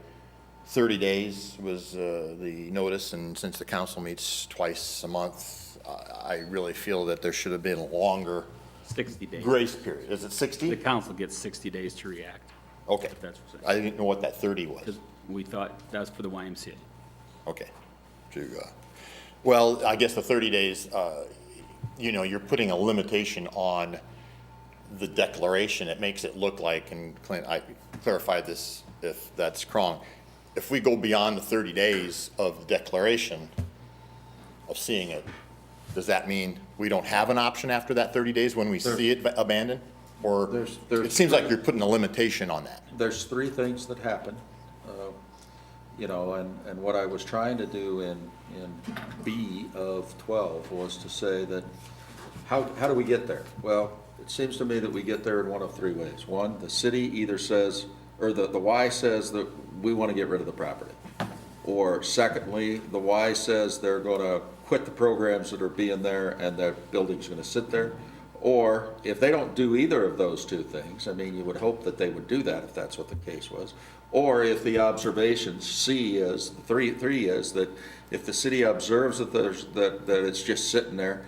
30 days was the notice, and since the council meets twice a month, I really feel that there should have been a longer 60 days. grace period. Is it 60? The council gets 60 days to react. Okay. If that's what I didn't know what that 30 was. because we thought that's for the YMCA. Okay. Well, I guess the 30 days, you're putting a limitation on the declaration. It makes it look like, and Clint, I clarified this if that's wrong, if we go beyond the 30 days of the declaration of seeing it, does that mean we don't have an option after that 30 days when we see it abandoned? Or it seems like you're putting a limitation on that. There's three things that happen, and what I was trying to do in B of 12 was to say that How do we get there? Well, it seems to me that we get there in one of three ways. One, the city either says, or the Y says that we want to get rid of the property. Or secondly, the Y says they're going to quit the programs that are being there and the building's going to sit there. Or if they don't do either of those two things, I mean, you would hope that they would do that if that's what the case was. Or if the observation C is, three is that if the city observes that that it's just sitting there,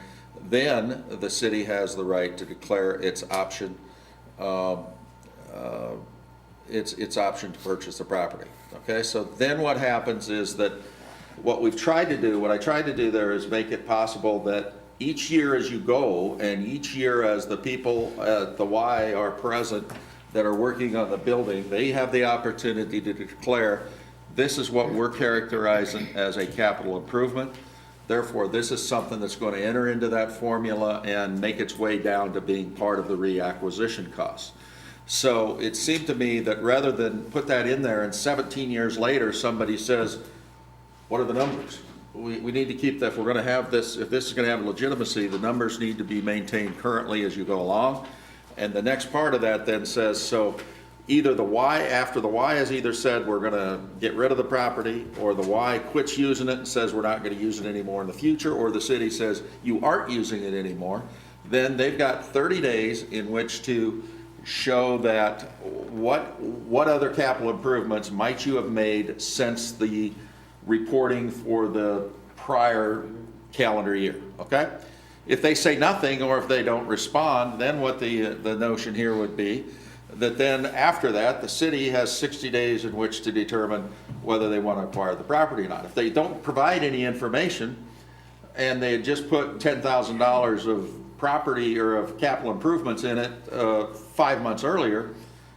then the city has the right to declare its option, its option to purchase the property. Okay, so then what happens is that what I tried to do there is make it possible that each year as you go, and each year as the people at the Y are present that are working on the building, they have the opportunity to declare, this is what we're characterizing as a capital improvement. Therefore, this is something that's going to enter into that formula and make its way down to being part of the reacquisition costs. So it seemed to me that rather than put that in there and 17 years later, somebody says, what are the numbers? We need to keep that, if we're going to have this, if this is going to have legitimacy, the numbers need to be maintained currently as you go along. And the next part of that then says, so either the Y, after the Y has either said we're going to get rid of the property, or the Y quits using it and says we're not going to use it anymore in the future, or the city says you aren't using it anymore, then they've got 30 days in which to show that what other capital improvements might you have made since the reporting for the prior calendar year, okay? If they say nothing, or if they don't respond, then what the notion here would be that then after that, the city has 60 days in which to determine whether they want to acquire the property or not. If they don't provide any information and they had just put $10,000 of property or of capital improvements in it 5 months earlier,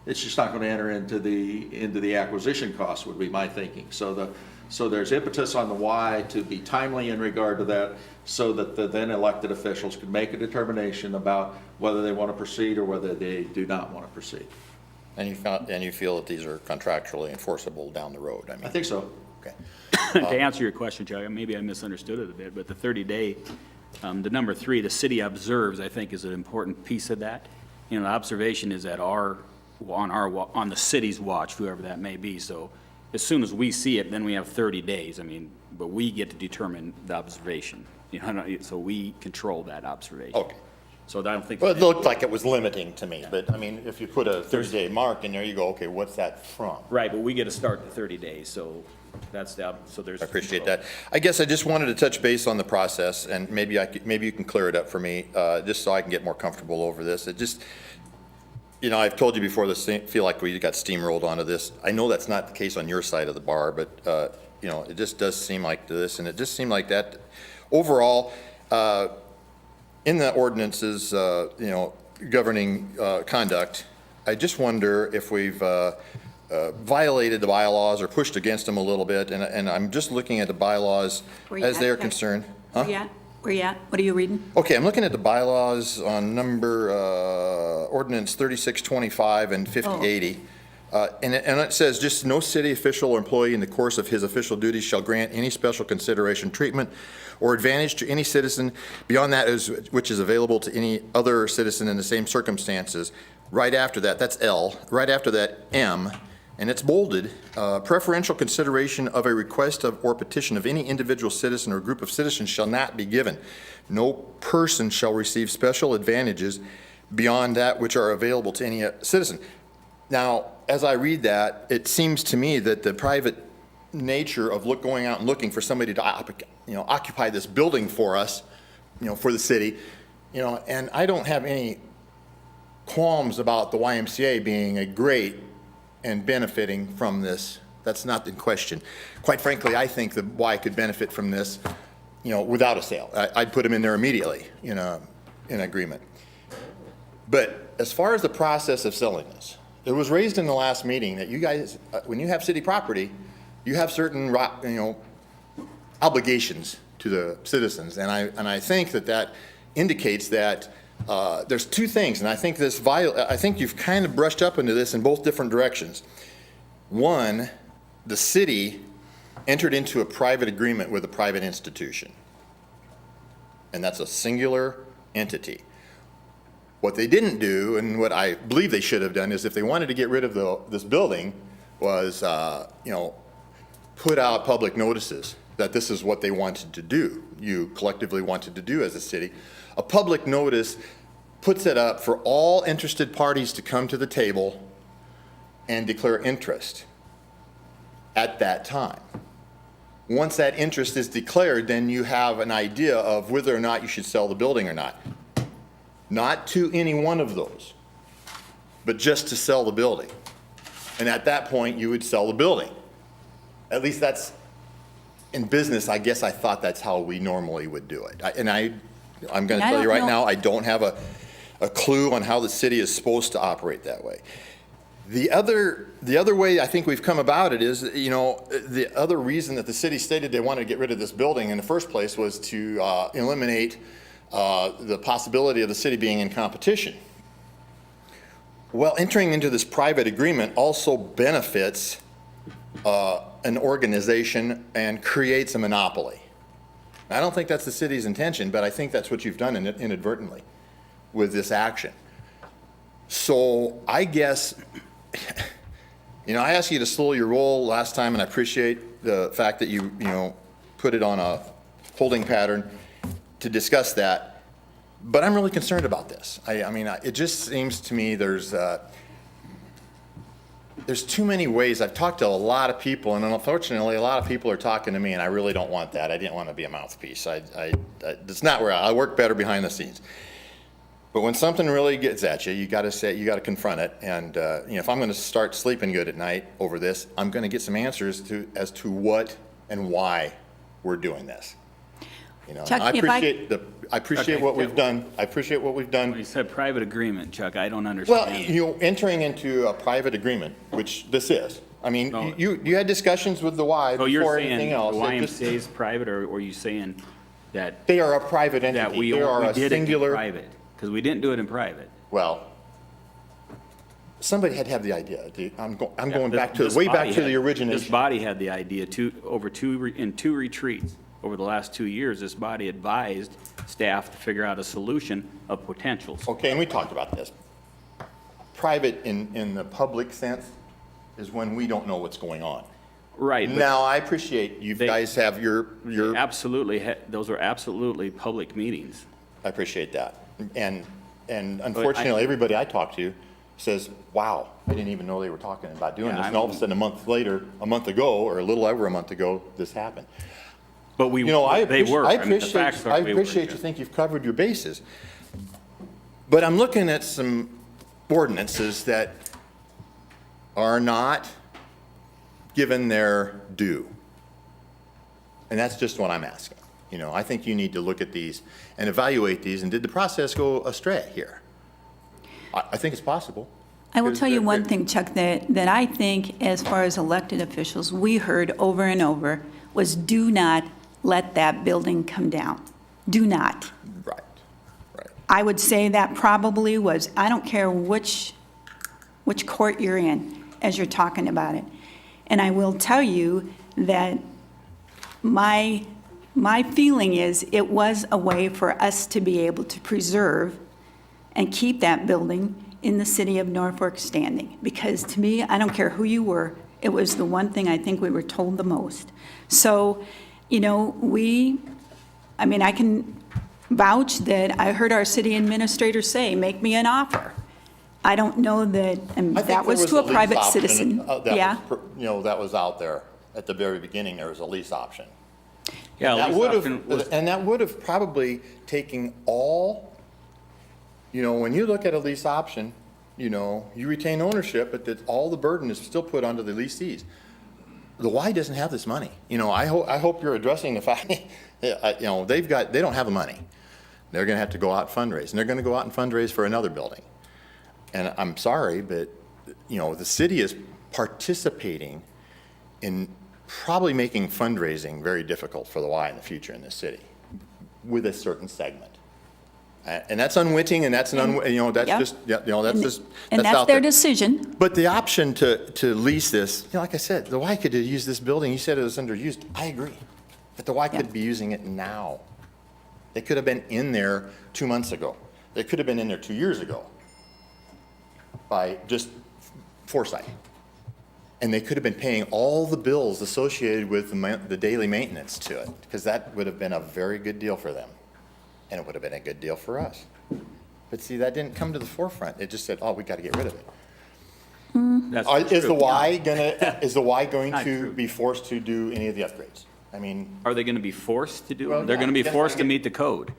it's just not going to enter into the acquisition costs, would be my thinking. So there's impetus on the Y to be timely in regard to that, so that the then elected officials can make a determination about whether they want to proceed or whether they do not want to proceed. And you feel that these are contractually enforceable down the road? I think so. Okay. To answer your question, Chuck, maybe I misunderstood it a bit, but the 30-day, the number 3, the city observes, I think is an important piece of that. You know, the observation is at on the city's watch, whoever that may be. So as soon as we see it, then we have 30 days. I mean, but we get to determine the observation. You know, so we control that observation. Okay. So I don't think. Well, it looked like it was limiting to me, but I mean, if you put a 30-day mark in there, you go, okay, what's that from? Right, but we get to start the 30 days, so that's so there's. I appreciate that. I guess I just wanted to touch base on the process, and maybe you can clear it up for me, just so I can get more comfortable over this. It just, you know, I've told you before, feel like we got steamrolled onto this. I know that's not the case on your side of the bar, but, you know, it just does seem like this, and it just seemed like that. Overall, in the ordinances, you know, governing conduct, I just wonder if we've violated the bylaws or pushed against them a little bit, and I'm just looking at the bylaws as they're concerned. Huh? Where you at? What are you reading? Okay, I'm looking at the bylaws on number, ordinance 3625 and 5080. And it says, just no city official or employee in the course of his official duties shall grant any special consideration, treatment, or advantage to any citizen beyond that which is available to any other citizen in the same circumstances. Right after that, that's L. Right after that, M, and it's bolded, preferential consideration of a request of or petition of any individual citizen or group of citizens shall not be given. No person shall receive special advantages beyond that which are available to any citizen. Now, as I read that, it seems to me that the private nature of going out and looking for somebody to, you know, occupy this building for us, you know, for the city, you know, and I don't have any qualms about the YMCA being a great and benefiting from this. That's not in question. Quite frankly, I think the Y could benefit from this, you know, without a sale. I'd put them in there immediately, you know, in agreement. But as far as the process of selling this, it was raised in the last meeting that you guys, when you have city property, you have certain, you know, obligations to the citizens, and I think that indicates that there's two things, and I think I think you've kind of brushed up into this in both different directions. One, the city entered into a private agreement with a private institution, and that's a singular entity. What they didn't do, and what I believe they should have done, is if they wanted to get rid of this building, was, put out public notices that this is what they wanted to do, you collectively wanted to do as a city. A public notice puts it up for all interested parties to come to the table and declare interest at that time. Once that interest is declared, then you have an idea of whether or not you should sell the building or not. Not to any one of those, but just to sell the building. And at that point, you would sell the building. At least that's, in business, I guess I thought that's how we normally would do it. I'm going to tell you right now, I don't have a clue on how the city is supposed to operate that way. The other way I think we've come about it is, the other reason that the city stated they wanted to get rid of this building in the first place was to eliminate the possibility of the city being in competition. Well, entering into this private agreement also benefits an organization and creates a monopoly. I don't think that's the city's intention, but I think that's what you've done inadvertently with this action. So I guess, I asked you to slow your roll last time, and I appreciate the fact that you put it on a holding pattern to discuss that. But I'm really concerned about this. It just seems to me there's too many ways. I've talked to a lot of people, and unfortunately, a lot of people are talking to me, and I really don't want that. I didn't want to be a mouthpiece. It's not where I work better behind the scenes. But when something really gets at you, you got to confront it. And if I'm going to start sleeping good at night over this, I'm going to get some answers as to what and why we're doing this. Chuck, I appreciate what we've done. I appreciate what we've done. You said private agreement, Chuck, I don't understand. Well, entering into a private agreement, which this is. No. You had discussions with the Y So you're before saying anything the else. YMCA is private, or are you saying that? They are a private That entity. we They are a did it in singular. private? Because we didn't do it in private. Well, somebody had to have the idea. I'm going Yeah, back to, this way body back to the had- origination. This body had the idea in two retreats. Over the last 2 years, this body advised staff to figure out a solution of potentials. Okay, and we talked about this. Private in the public sense is when we don't know what's going on. Right. but Now, I appreciate you guys have your, Absolutely, those are absolutely public meetings. I appreciate that. And unfortunately, everybody I talk to says, wow, I didn't even know they were talking about doing Yeah, this. And all of a sudden, a month ago, or a little over a month ago, this happened. But they were. I mean, the facts are appreciate, they were, you Jeff. think you've covered your bases. But I'm looking at some ordinances that are not given their due. And that's just what I'm asking. I think you need to look at these and evaluate these, and did the process go astray here? I think it's possible. I will tell you one thing, Chuck, that I think, as far as elected officials, we heard over and over was, do not let that building come down. Do not. Right. I would say that probably was, I don't care which court you're in as you're talking about it. And I will tell you that my feeling is it was a way for us to be able to preserve and keep that building in the city of Norfolk standing. Because to me, I don't care who you were, it was the one thing I think we were told the most. So, I can vouch that I heard our city administrator say, make me an offer. I don't know that, and I think that was there to a lease private option, citizen. that Yeah. was, that was out there at the very beginning. There was a lease option. Yeah, That lease would option was- have, and that would have probably taken all, when you look at a lease option, you retain ownership, but that all the burden is still put onto the lessees. The Y doesn't have this money. I hope you're addressing the fact, they don't have the money. They're gonna have to go out and fundraise, and they're gonna go out and fundraise for another building. And I'm sorry, but, the city is participating in probably making fundraising very difficult for the Y in the future in this city with a certain segment. And that's unwitting, and that's that's Yeah. just, that's just, And that's that's out their there. decision. But the option to lease this, like I said, the Y could have used this building. You said it was underused. I agree. But the Y could be using it now. They could have been in there 2 months ago. They could have been in there 2 years ago by just foresight. And they could have been paying all the bills associated with the daily maintenance to it, because that would have been a very good deal for them. And it would have been a good deal for us. But see, that didn't come to the forefront. It just said, oh, we got to get rid of it. That's not Is the true. Y going Not to true. be forced to do any of the upgrades? I mean, Are they going to be forced to do Well, it? They're yeah, going to be that's forced what to I meet the code.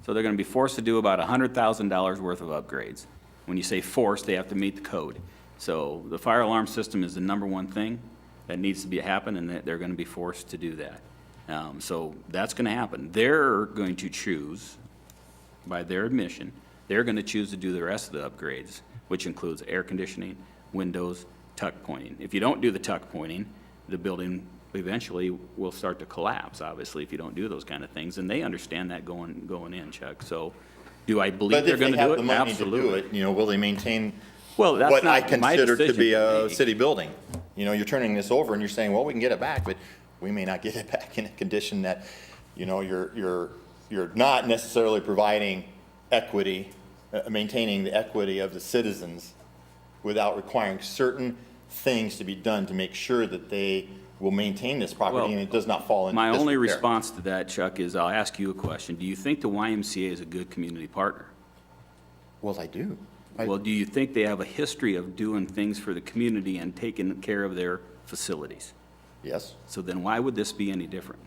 So they're going to be forced to do about $100,000 worth of upgrades. When you say forced, they have to meet the code. So the fire alarm system is the number one thing that needs to happen, and they're going to be forced to do that. So that's going to happen. They're going to choose, by their admission, they're going to choose to do the rest of the upgrades, which includes air conditioning, windows, tuck pointing. If you don't do the tuck pointing, the building eventually will start to collapse, obviously, if you don't do those kind of things. And they understand that going in, Chuck. So do I believe but they're if they going to have do the it? money to do Absolutely. it, will they maintain Well, that's what I not my consider to decision be to a make. city building? You're turning this over and you're saying, well, we can get it back, but we may not get it back in a condition that, you're not necessarily providing equity, maintaining the equity of the citizens without requiring certain things to be done to make sure that they will maintain this property Well, and it does not fall into My only disrepair. response to that, Chuck, is I'll ask you a question. Do you think the YMCA is a good community partner? Well, I do. Well, do you think they have a history of doing things for the community and taking care of their facilities? Yes. So then why would this be any different?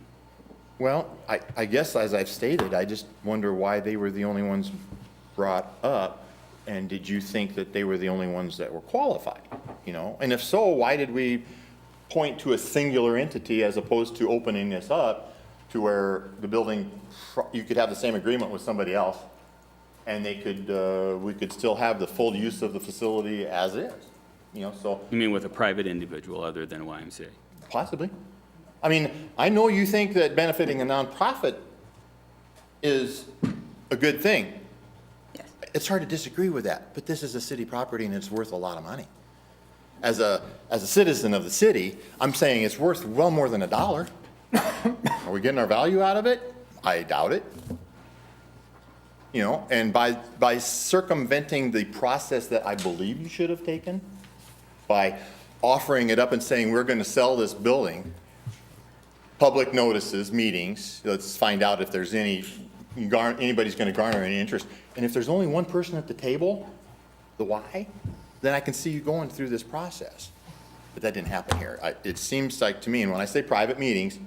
Well, I guess as I've stated, I just wonder why they were the only ones brought up, and did you think that they were the only ones that were qualified, And if so, why did we point to a singular entity as opposed to opening this up to where the building, you could have the same agreement with somebody else, and we could still have the full use of the facility as is, so. You mean with a private individual other than YMCA? Possibly. I mean, I know you think that benefiting a nonprofit is a good thing. Yes. It's hard to disagree with that, but this is a city property and it's worth a lot of money. As a citizen of the city, I'm saying it's worth well more than $1. Are we getting our value out of it? I doubt it. And by circumventing the process that I believe you should have taken, by offering it up and saying, we're going to sell this building, public notices, meetings, let's find out if there's anybody's going to garner any interest. And if there's only one person at the table, the why, then I can see you going through this process. But that didn't happen here. It seems like to me, and when I say private meetings,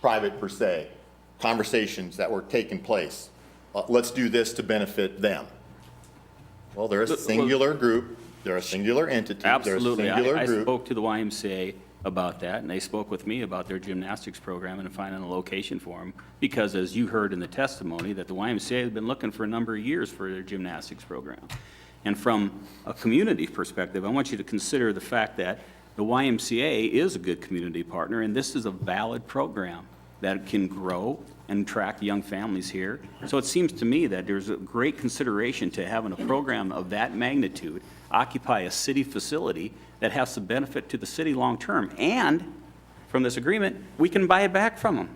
private per se, conversations that were taking place, let's do this to benefit them. Well, they're a singular group, they're a singular entity, they're a Absolutely. singular I group. spoke to the YMCA about that, and they spoke with me about their gymnastics program and finding a location for them, because as you heard in the testimony, that the YMCA has been looking for a number of years for their gymnastics program. And from a community perspective, I want you to consider the fact that the YMCA is a good community partner, and this is a valid program that can grow and attract young families here. So it seems to me that there's a great consideration to having a program of that magnitude occupy a city facility that has some benefit to the city long-term. And from this agreement, we can buy it back from them.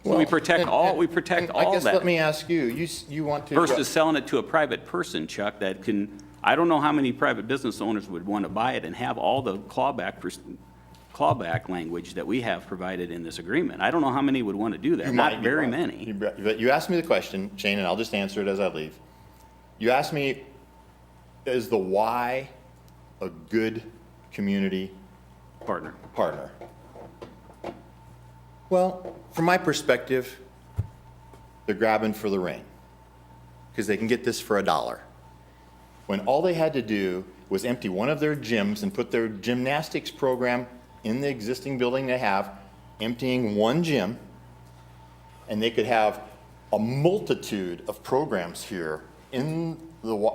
So we protect all I guess that. let me ask you, you want to. Versus selling it to a private person, Chuck, that can, I don't know how many private business owners would want to buy it and have all the clawback language that we have provided in this agreement. I don't know how many would want to do that, You not might be very right. many. But you asked me the question, Shane, and I'll just answer it as I leave. You asked me, is the Y a good community Partner. partner? Well, from my perspective, they're grabbing for the ring, because they can get this for $1. When all they had to do was empty one of their gyms and put their gymnastics program in the existing building they have, emptying one gym, and they could have a multitude of programs here in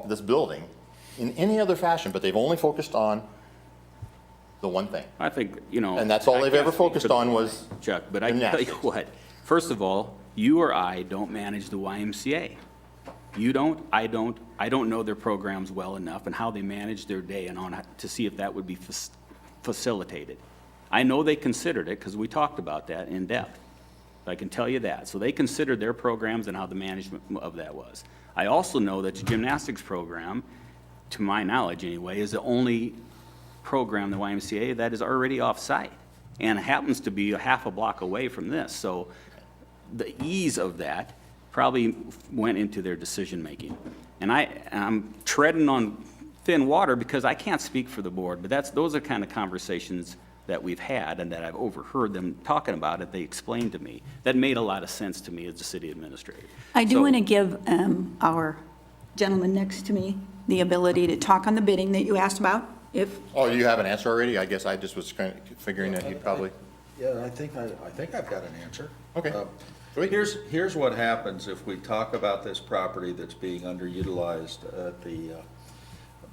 this building in any other fashion, but they've only focused on the one thing. I think, And that's all I they've ever can't focused speak for on the- was Chuck, but I can tell you gymnastics. what, first of all, you or I don't manage the YMCA. You don't, I don't know their programs well enough and how they manage their day and on to see if that would be facilitated. I know they considered it because we talked about that in depth. I can tell you that. So they considered their programs and how the management of that was. I also know that the gymnastics program, to my knowledge anyway, is the only program, the YMCA, that is already off-site and happens to be a half a block away from this. So the ease of that probably went into their decision-making. And I'm treading on thin water because I can't speak for the board, but those are kind of conversations that we've had and that I've overheard them talking about it. They explained to me. That made a lot of sense to me as the city administrator. I do So- want to give our gentleman next to me the ability to talk on the bidding that you asked about, if, Oh, you have an answer already? I guess I just was kind of figuring that you probably, Yeah, I think I've got an answer. Okay. Here's what happens if we talk about this property that's being underutilized at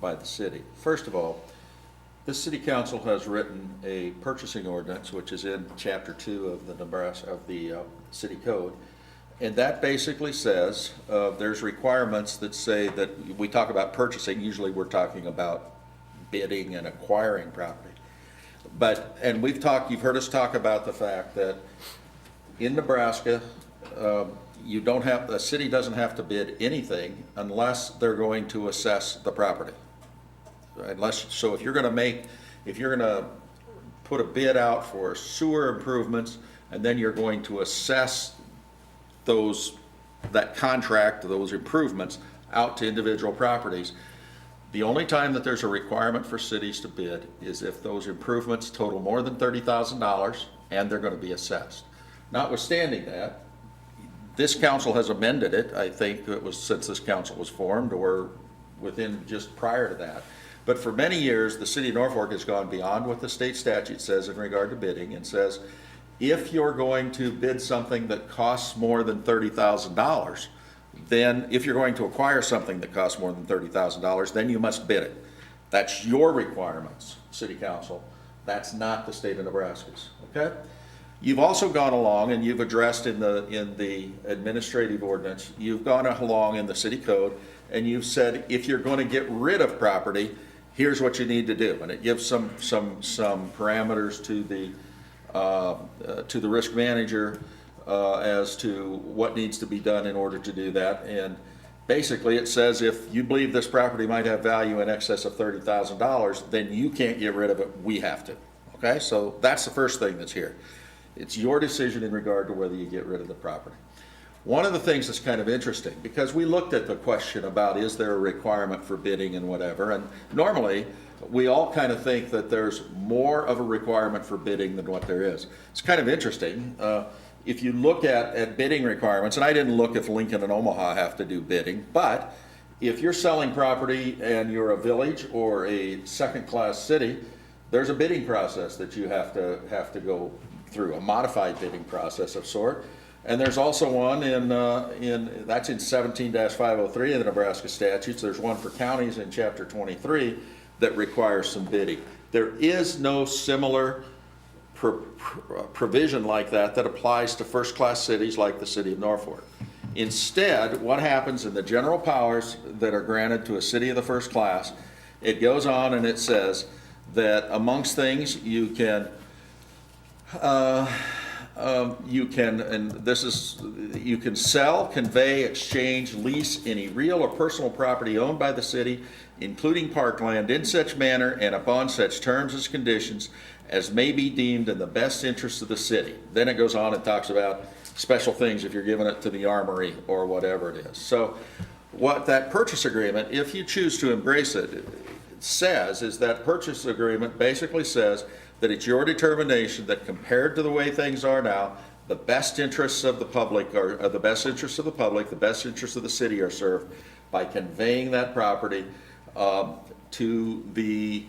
by the city. First of all, the city council has written a purchasing ordinance, which is in chapter 2 of the city code. And that basically says, there's requirements that say that we talk about purchasing, usually we're talking about bidding and acquiring property. And you've heard us talk about the fact that in Nebraska, the city doesn't have to bid anything unless they're going to assess the property. So if you're gonna put a bid out for sewer improvements, and then you're going to assess that contract, those improvements, out to individual properties, the only time that there's a requirement for cities to bid is if those improvements total more than $30,000 and they're gonna be assessed. Notwithstanding that, this council has amended it, I think it was since this council was formed or within just prior to that. But for many years, the city of Norfolk has gone beyond what the state statute says in regard to bidding and says, if you're going to bid something that costs more than $30,000, then if you're going to acquire something that costs more than $30,000, then you must bid it. That's your requirements, city council. That's not the state of Nebraska's, okay? You've also gone along and you've addressed in the administrative ordinance, you've gone along in the city code and you've said, if you're going to get rid of property, here's what you need to do. And it gives some parameters to the risk manager as to what needs to be done in order to do that. And basically it says if you believe this property might have value in excess of $30,000, then you can't get rid of it, we have to. Okay, so that's the first thing that's here. It's your decision in regard to whether you get rid of the property. One of the things that's kind of interesting, because we looked at the question about is there a requirement for bidding and whatever, and normally we all kind of think that there's more of a requirement for bidding than what there is. It's kind of interesting. If you look at bidding requirements, and I didn't look if Lincoln and Omaha have to do bidding, but if you're selling property and you're a village or a second-class city, there's a bidding process that you have to go through, a modified bidding process of sort. And there's also one that's in 17-503 of the Nebraska statutes. There's one for counties in chapter 23 that requires some bidding. There is no similar provision like that applies to first-class cities like the city of Norfolk. Instead, what happens in the general powers that are granted to a city of the first class, it goes on and it says that amongst things you can sell, convey, exchange, lease any real or personal property owned by the city, including parkland, in such manner and upon such terms as conditions as may be deemed in the best interest of the city. Then it goes on and talks about special things if you're giving it to the armory or whatever it is. So what that purchase agreement, if you choose to embrace it, says is that purchase agreement basically says that it's your determination that compared to the way things are now, the best interests of the public are the best interests of the public, the best interests of the city are served by conveying that property to the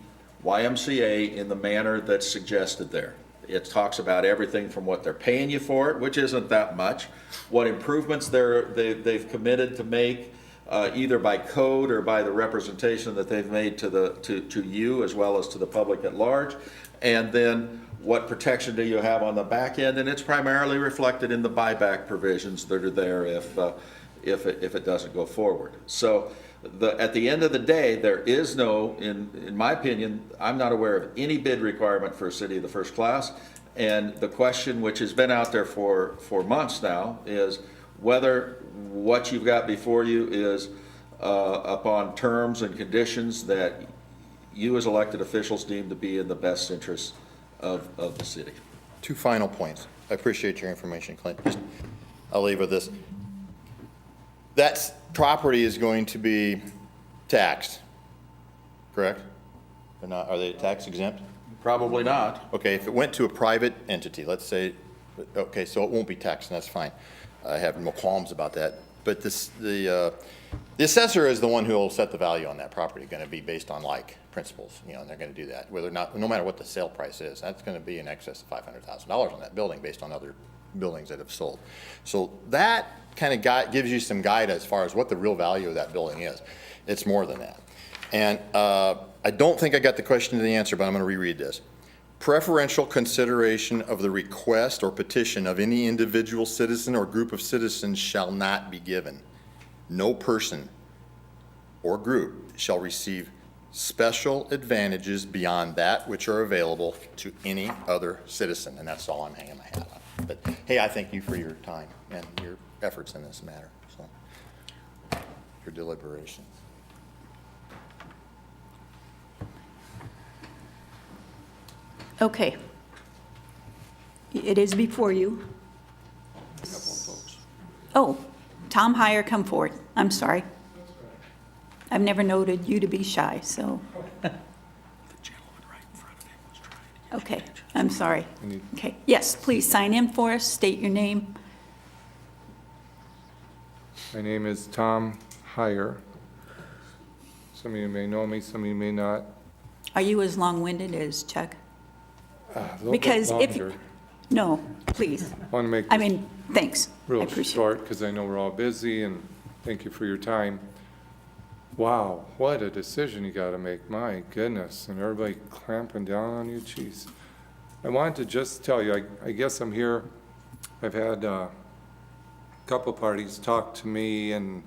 YMCA in the manner that's suggested there. It talks about everything from what they're paying you for it, which isn't that much, what improvements they've committed to make, either by code or by the representation that they've made to you as well as to the public at large, and then what protection do you have on the back end, and it's primarily reflected in the buyback provisions that are there if it doesn't go forward. So at the end of the day, there is no, in my opinion, I'm not aware of any bid requirement for a city of the first class, And the question, which has been out there for months now, is whether what you've got before you is upon terms and conditions that you as elected officials deem to be in the best interest of the city. 2 final points. I appreciate your information, Clint. I'll leave with this. That property is going to be taxed, correct? They're not, are they tax exempt? Probably not. Okay, if it went to a private entity, let's say, okay, so it won't be taxed, and that's fine. I have no qualms about that. But the assessor is the one who will set the value on that property, going to be based on like principles, you know, and they're going to do that. Whether or not, no matter what the sale price is, that's going to be in excess of $500,000 on that building based on other buildings that have sold. So that kind of gives you some guide as far as what the real value of that building is. It's more than that. And I don't think I got the question to the answer, but I'm going to reread this. Preferential consideration of the request or petition of any individual citizen or group of citizens shall not be given. No person or group shall receive special advantages beyond that which are available to any other citizen. And that's all I'm hanging my hat on. But hey, I thank you for your time and your efforts in this matter, so, your deliberations. Okay. It is before you. Oh, Tom Heyer, come forward. I'm sorry. I've never noted you to be shy, so. Okay, I'm sorry. Okay, yes, please sign in for us, state your name. My name is Tom Heyer. Some of you may know me, some of you may not. Are you as long-winded as Chuck? A little Because bit if, longer. no, please. Want to make I this mean, thanks. I real appreciate it. short, because I know we're all busy, and thank you for your time. Wow, what a decision you got to make, my goodness, and everybody clamping down on you, jeez. I wanted to just tell you, I guess I'm here, I've had a couple parties talk to me and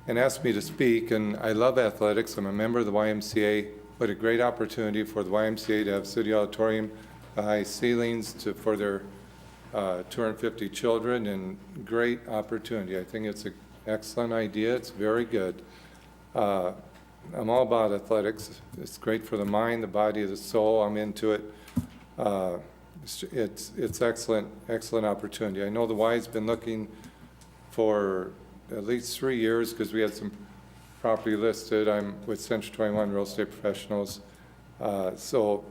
ask me to speak, and I love athletics, I'm a member of the YMCA. What a great opportunity for the YMCA to have city auditorium, high ceilings for their 250 children, and great opportunity. I think it's an excellent idea. It's very good. I'm all about athletics. It's great for the mind, the body, the soul. I'm into it. It's excellent opportunity. I know the Y's been looking for at least 3 years because we had some property listed. I'm with Century 21 Real Estate Professionals. So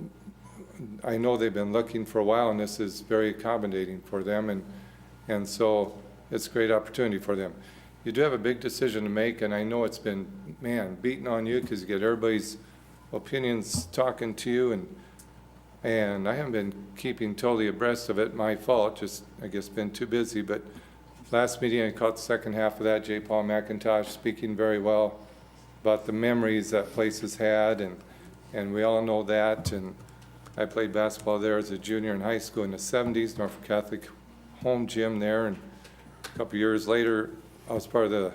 I know they've been looking for a while, and this is very accommodating for them, and so it's a great opportunity for them. You do have a big decision to make, and I know it's been, man, beating on you because you get everybody's opinions talking to you, and I haven't been keeping totally abreast of it. My fault, just, I guess, been too busy. But last meeting, I caught the second half of that. J. Paul McIntosh speaking very well about the memories that place has had, and we all know that. And I played basketball there as a junior in high school in the 70s, Norfolk Catholic home gym there. And a couple years later, I was part of the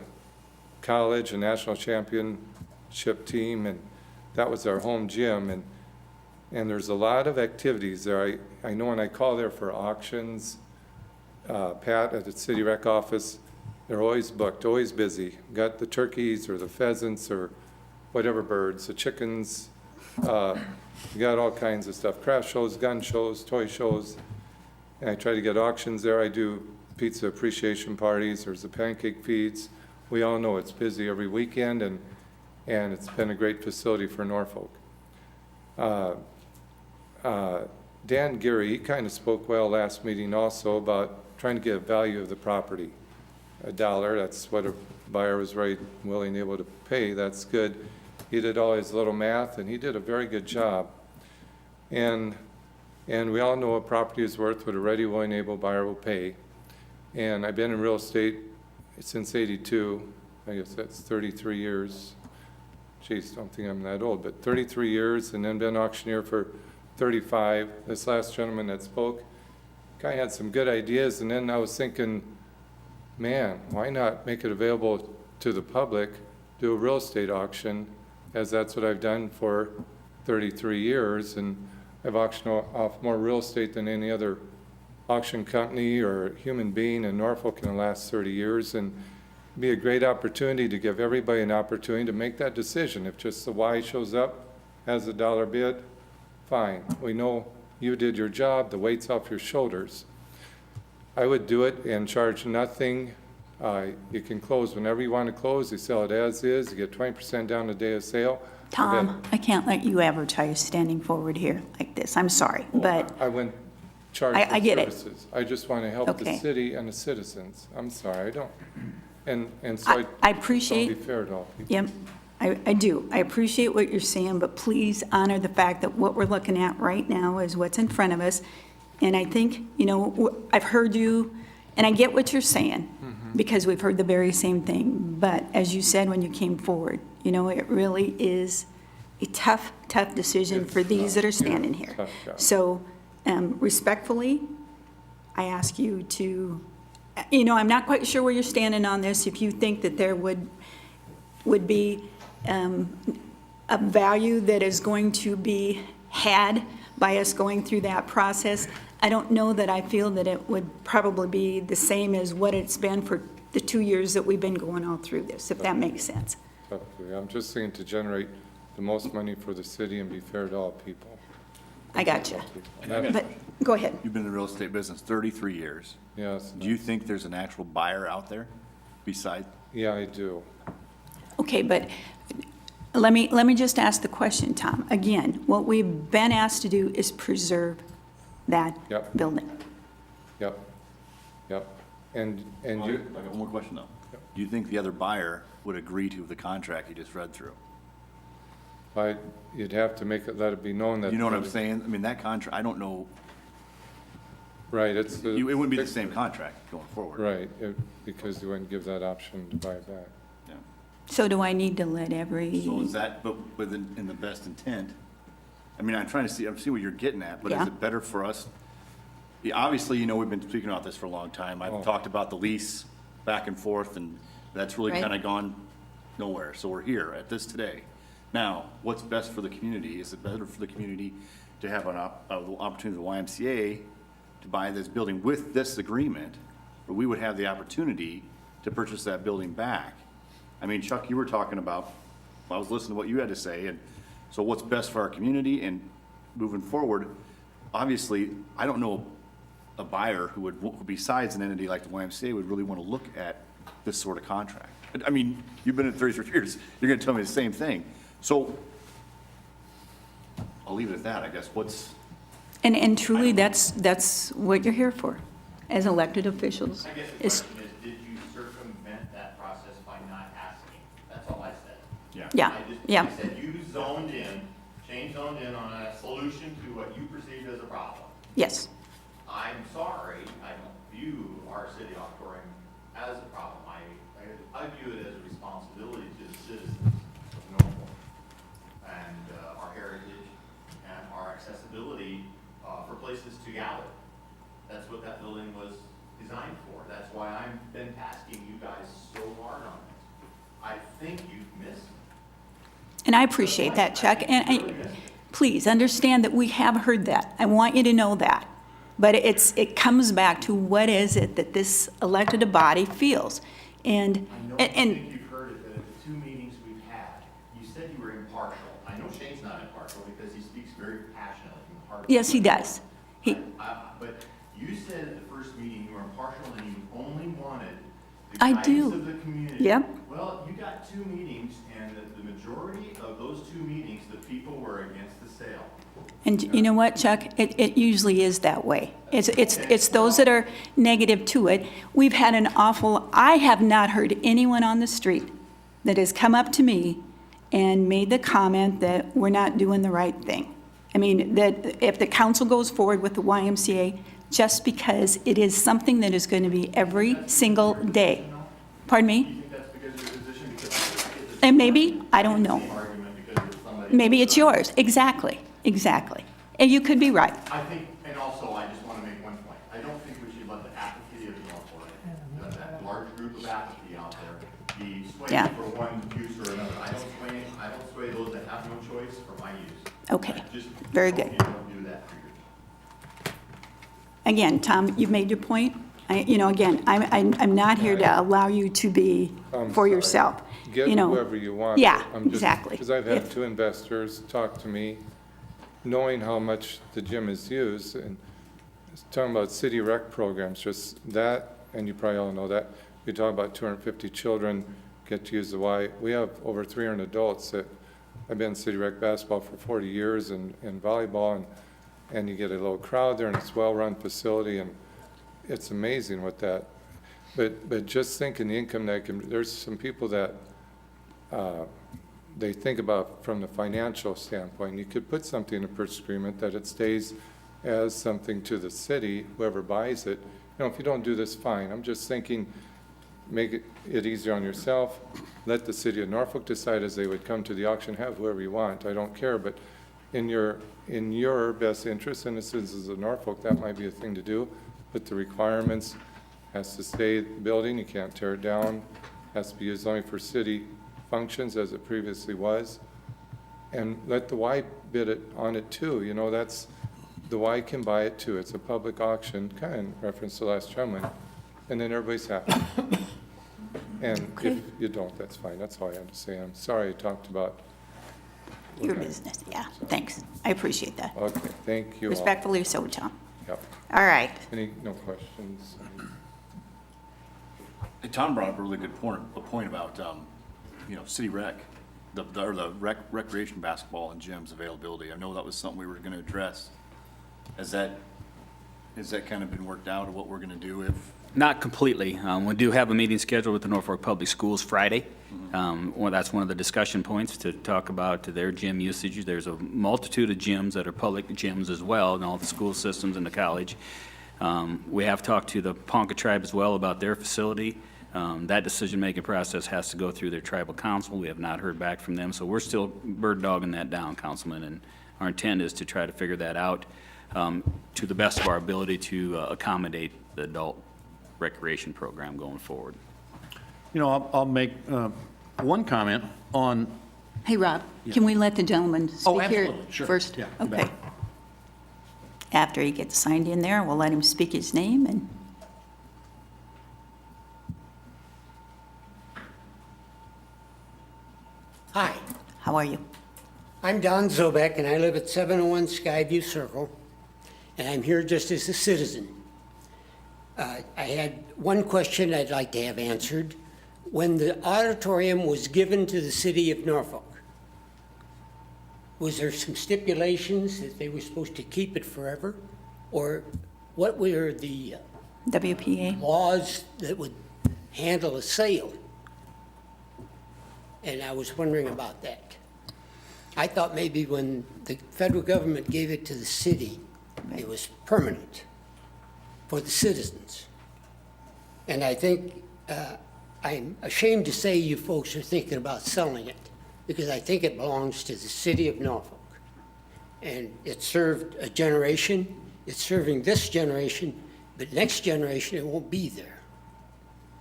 college and national championship team, and that was our home gym. And there's a lot of activities there. I know when I call there for auctions, Pat at the city rec office, they're always booked, always busy. Got the turkeys or the pheasants or whatever birds, the chickens, you got all kinds of stuff. Craft shows, gun shows, toy shows. And I try to get auctions there. I do pizza appreciation parties. There's the pancake feeds. We all know it's busy every weekend, and it's been a great facility for Norfolk. Dan Geary, he kind of spoke well last meeting also about trying to get a value of the property. $1, that's what a buyer was very willing and able to pay. That's good. He did all his little math, and he did a very good job. And we all know what property is worth, what a ready, willing, able buyer will pay. And I've been in real estate since '82. I guess that's 33 years. Geez, don't think I'm that old, but 33 years, and then been an auctioneer for 35. This last gentleman that spoke kind of had some good ideas, and then I was thinking, man, why not make it available to the public, do a real estate auction, as that's what I've done for 33 years, and I've auctioned off more real estate than any other auction company or human being in Norfolk in the last 30 years, and it'd be a great opportunity to give everybody an opportunity to make that decision. If just the Y shows up, has a dollar bid, fine. We know you did your job, the weight's off your shoulders. I would do it and charge nothing. You can close whenever you want to close. You sell it as is. You get 20% down the day of sale. Tom, I can't let you advertise standing forward here like this. I'm sorry, but I wouldn't charge I for get it. services. I just want to help the Okay. city and the citizens. I'm sorry, I don't. And so I I appreciate. don't be fair to all people. Yep, I do. I appreciate what you're saying, but please honor the fact that what we're looking at right now is what's in front of us. And I think, I've heard you, and I get what you're saying, because we've heard the very same thing. But as you said when you came forward, it really is a tough, tough decision for these that are standing here. Tough job. So respectfully, I ask you to, I'm not quite sure where you're standing on this. If you think that there would be a value that is going to be had by us going through that process, I don't know that I feel that it would probably be the same as what it's been for the 2 years that we've been going all through this, if that makes sense. Definitely. I'm just saying to generate the most money for the city and be fair to all people. I got you. That's- But, go ahead. You've been in the real estate business 33 years. Yes, Do you think there's an actual buyer out there besides? yeah, I do. Okay, but let me just ask the question, Tom. Again, what we've been asked to do is preserve that Yep. building. Yep, yep. And I you, got one more question though. Do you think the other buyer would agree to the contract you just read through? you'd have to let it be known that. You know what I'm saying? I mean, that contract, I don't know, Right, it's. it wouldn't be the same contract going forward. Right, because you wouldn't give that option to buy back. Yeah. So do I need to let every, So is that, but in the best intent? I mean, I'm seeing what you're getting at, but is Yeah. it better for us? Yeah, obviously, we've been speaking about this for a long time. I've talked about the lease back and forth, and that's really Right. kind of gone nowhere. So we're here at this today. Now, what's best for the community? Is it better for the community to have an opportunity with the YMCA to buy this building with this agreement, or we would have the opportunity to purchase that building back? I mean, Chuck, you were talking about, I was listening to what you had to say, and so what's best for our community and moving forward? Obviously, I don't know a buyer who would, besides an entity like the YMCA, would really want to look at this sort of contract. I mean, you've been in 33 years, you're going to tell me the same thing. So I'll leave it at that, I guess. and truly, that's what you're here for, as elected officials. I guess the is- question is, did you circumvent that process by not asking? That's all I said. Yeah, yeah. I said you changed zoned in on a solution to what you perceived as a problem. Yes. I'm sorry, I don't view our city auditorium as a problem. I view it as a responsibility to the citizens of Norfolk and our heritage and our accessibility for places to gather. That's what that building was designed for. That's why I've been tasking you guys so hard on this. I think you've missed it. And I appreciate that, Chuck. And please understand that we have heard that. I want you to know that. But it comes back to what is it that this elected body feels. And, I think you've heard it, but at the 2 meetings we've had, you said you were impartial. I know Shane's not impartial because he speaks very passionately from the heart. yes, he does. But you said at the first meeting you were impartial and you only wanted the I guidance do. of the community. Yep. Well, you got 2 meetings, and the majority of those 2 meetings, the people were against the sale. And you know what, Chuck? It usually is that way. It's those that are negative to it. We've had I have not heard anyone on the street that has come up to me and made the comment that we're not doing the right thing. I mean, that if the council goes forward with the YMCA, just because it is something that is going to be every single day. Pardon Do you me? think that's because of your position? Because And maybe, I don't know. argument because of somebody. Maybe it's yours. Exactly, exactly. And you could be right. I think, and also, I just want to make one point. I don't think we should let the apathy of Norfolk, that large group of apathy out there, be swayed Yeah. for one use or another. I don't sway those that have no choice for my use. Okay, I just very hope good. you don't do that. again, Tom, you've made your point. Again, I'm not here to allow you to be I'm for sorry. yourself. Get You know, whoever you want. Yeah, I'm just- exactly. Because I've had If- 2 investors talk to me, knowing how much the gym is used, and talking about city rec programs, just that, and you probably all know that. You talk about 250 children get to use the Y. We have over 300 adults that, I've been in city rec basketball for 40 years and volleyball, and you get a little crowd there, and it's a well-run facility, and it's amazing what that, but just thinking the income that can, there's some people that, they think about from the financial standpoint. You could put something in a purchase agreement that it stays as something to the city, whoever buys it. If you don't do this, fine. I'm just thinking, make it easier on yourself. Let the city of Norfolk decide as they would come to the auction, have whoever you want. I don't care, but in your best interest, and this is a Norfolk, that might be a thing to do. But the requirements has to stay the building. You can't tear it down. Has to be used only for city functions as it previously was, and let the Y bid it on it too. That's, the Y can buy it too. It's a public auction, kind of in reference to last gentleman, and then everybody's happy. And if you don't, that's fine. That's all I have to say. I'm sorry I talked about. Your business, yeah, thanks. I appreciate that. Okay, thank you all. Respectfully so, Tom. Yep. All right. No questions? Hey, Tom brought up a really good point about, city rec, the recreation basketball and gyms availability. I know that was something we were gonna address. Has that kind of been worked out of what we're gonna do if? Not completely. We do have a meeting scheduled with the Norfolk Public Schools Friday. Well, that's one of the discussion points to talk about their gym usage. There's a multitude of gyms that are public gyms as well in all the school systems and the college. We have talked to the Ponca tribe as well about their facility. That decision-making process has to go through their tribal council. We have not heard back from them, so we're still bird dogging that down, Councilman, and our intent is to try to figure that out to the best of our ability to accommodate the adult recreation program going forward. I'll make one comment on. Hey, Rob, can we let the gentleman Oh, speak here absolutely. Sure. first? Yeah, you bet. Okay. After he gets signed in there, we'll let him speak his name and. Hi, How are you? I'm Don Zobek, and I live at 701 Skyview Circle, and I'm here just as a citizen. I had one question I'd like to have answered. When the auditorium was given to the city of Norfolk, was there some stipulations that they were supposed to keep it forever? Or what were the WPA? laws that would handle a sale? And I was wondering about that. I thought maybe when the federal government gave it to the city, it was permanent for the citizens. And I think, I'm ashamed to say you folks are thinking about selling it, because I think it belongs to the city of Norfolk. And it served a generation, it's serving this generation, but next generation, it won't be there.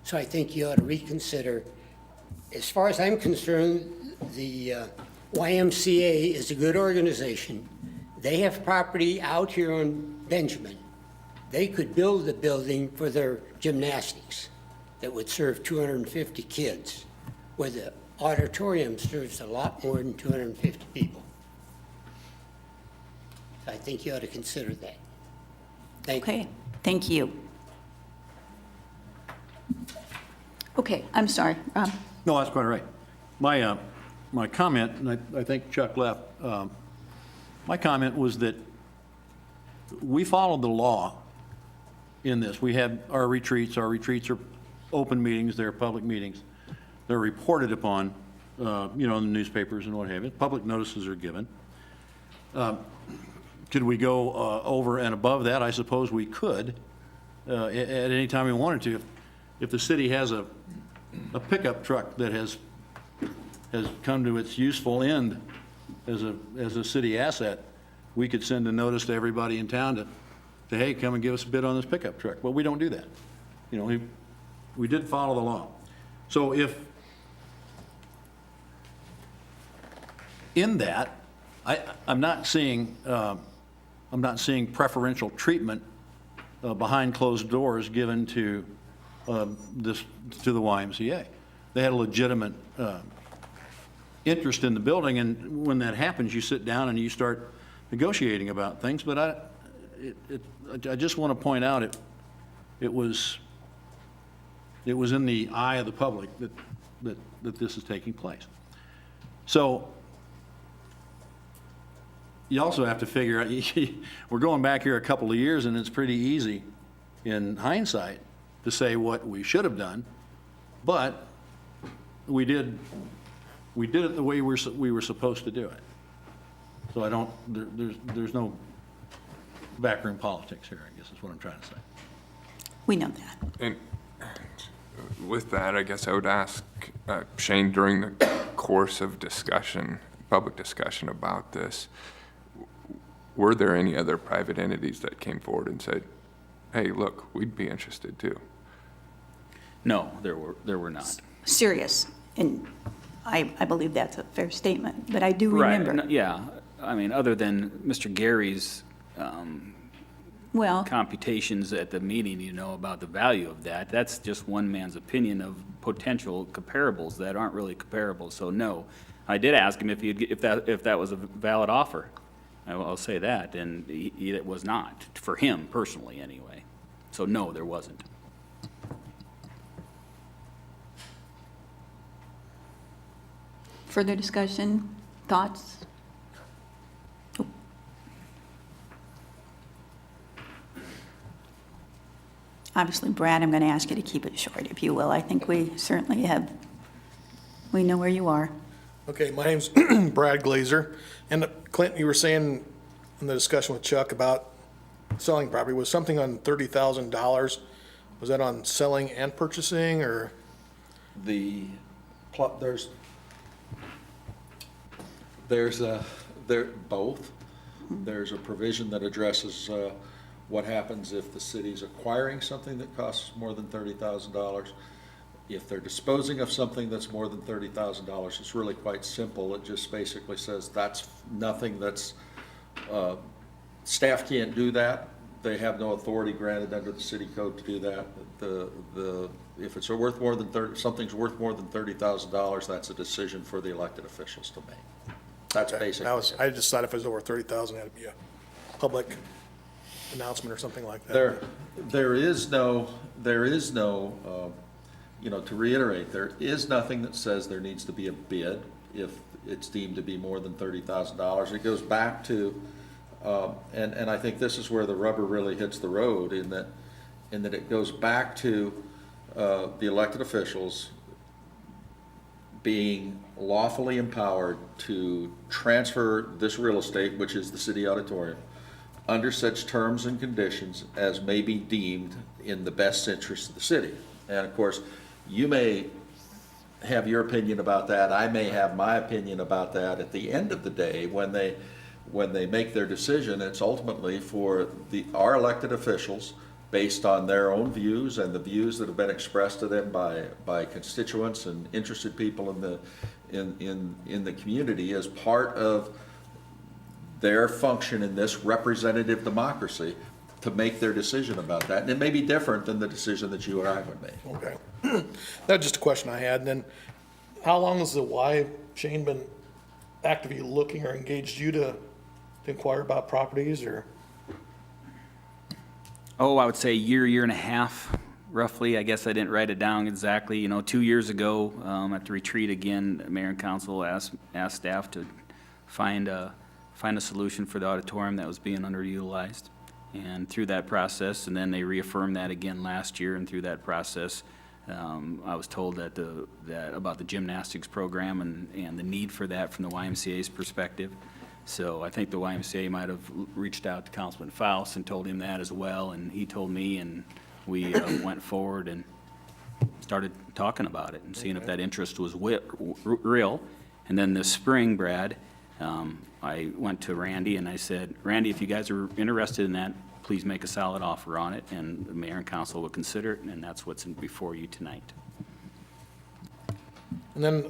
So I think you ought to reconsider. As far as I'm concerned, the YMCA is a good organization. They have property out here on Benjamin. They could build a building for their gymnastics that would serve 250 kids, where the auditorium serves a lot more than 250 people. I think you ought to consider that. Thank you. Okay, thank you. Okay, I'm sorry, Rob. No, that's quite all right. My comment, and I think Chuck left, my comment was that we followed the law in this. We had our retreats. Our retreats are open meetings. They're public meetings. They're reported upon, in the newspapers and what have you. Public notices are given. Could we go over and above that? I suppose we could at any time we wanted to. If the city has a pickup truck that has come to its useful end as a city asset, we could send a notice to everybody in town to say, hey, come and give us a bid on this pickup truck. But we don't do that. We did follow the law. So if in that, I'm not seeing preferential treatment behind closed doors given to to the YMCA. They had a legitimate interest in the building, and when that happens, you sit down and you start negotiating about things. But I just want to point out it was in the eye of the public that this is taking place. So you also have to figure out, we're going back here a couple of years, and it's pretty easy in hindsight to say what we should have done, but we did it the way we were supposed to do it. So there's no backroom politics here, I guess is what I'm trying to say. We know that. And with that, I guess I would ask Shane, during the course of discussion, public discussion about this, were there any other private entities that came forward and said, hey, look, we'd be interested too? No, there were not. Serious, and I believe that's a fair statement, but I do remember. Right, yeah. I mean, other than Mr. Gary's Well, computations at the meeting, about the value of that, that's just one man's opinion of potential comparables that aren't really comparable. So no, I did ask him if that was a valid offer. I'll say that, and it was not, for him personally anyway. So no, there wasn't. further discussion, thoughts? Obviously, Brad, I'm going to ask you to keep it short, if you will. I think we certainly we know where you are. Okay, my name's Brad Glazer. And Clint, you were saying in the discussion with Chuck about selling property, was something on $30,000? Was that on selling and purchasing, or? They're both. There's a provision that addresses what happens if the city's acquiring something that costs more than $30,000. If they're disposing of something that's more than $30,000, it's really quite simple. It just basically says that's nothing that's, staff can't do that. They have no authority granted under the city code to do that. If it's worth more than something's worth more than $30,000, that's a decision for the elected officials to make. That's basically. I just thought if it was over 30,000, it had to be a public announcement or something like that. There is no, to reiterate, there is nothing that says there needs to be a bid if it's deemed to be more than $30,000. It goes back to, and I think this is where the rubber really hits the road, in that it goes back to the elected officials being lawfully empowered to transfer this real estate, which is the city auditorium, under such terms and conditions as may be deemed in the best interest of the city. And of course, you may have your opinion about that, I may have my opinion about that. At the end of the day, when they make their decision, it's ultimately for our elected officials, based on their own views and the views that have been expressed to them by constituents and interested people in the community, as part of their function in this representative democracy, to make their decision about that. And it may be different than the decision that you or I would make. Okay. That's just a question I had. And then, how long has the Y, Shane, been actively looking or engaged you to inquire about properties, or? Oh, I would say year and a half, roughly. I guess I didn't write it down exactly. 2 years ago, at the retreat again, Mayor and Council asked staff to find a solution for the auditorium that was being underutilized. And through that process, and then they reaffirmed that again last year, and through that process, I was told that about the gymnastics program and the need for that from the YMCA's perspective. So I think the YMCA might have reached out to Councilman Faust and told him that as well, and he told me, and we went forward and started talking about it and seeing if that interest was real. And then this spring, Brad, I went to Randy and I said, Randy, if you guys are interested in that, please make a solid offer on it, and the mayor and council will consider it, and that's what's before you tonight. And then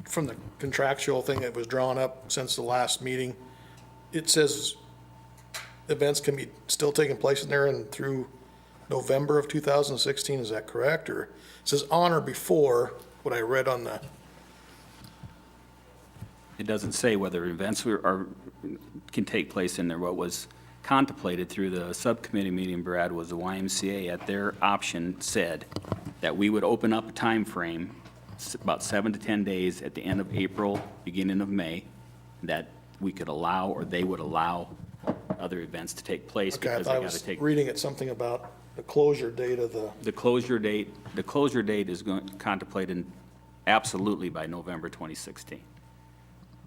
from the contractual thing that was drawn up since the last meeting, it says events can be still taking place in there and through November of 2016, is that correct? Or it says on or before what I read on the, It doesn't say whether events can take place in there. What was contemplated through the subcommittee meeting, Brad, was the YMCA at their option said that we would open up a time frame, about 7 to 10 days at the end of April, beginning of May, that we could allow, or they would allow other events to take place okay, I because thought I they got to was take. reading it something about the closure date of the, The closure date is contemplated absolutely by November 2016.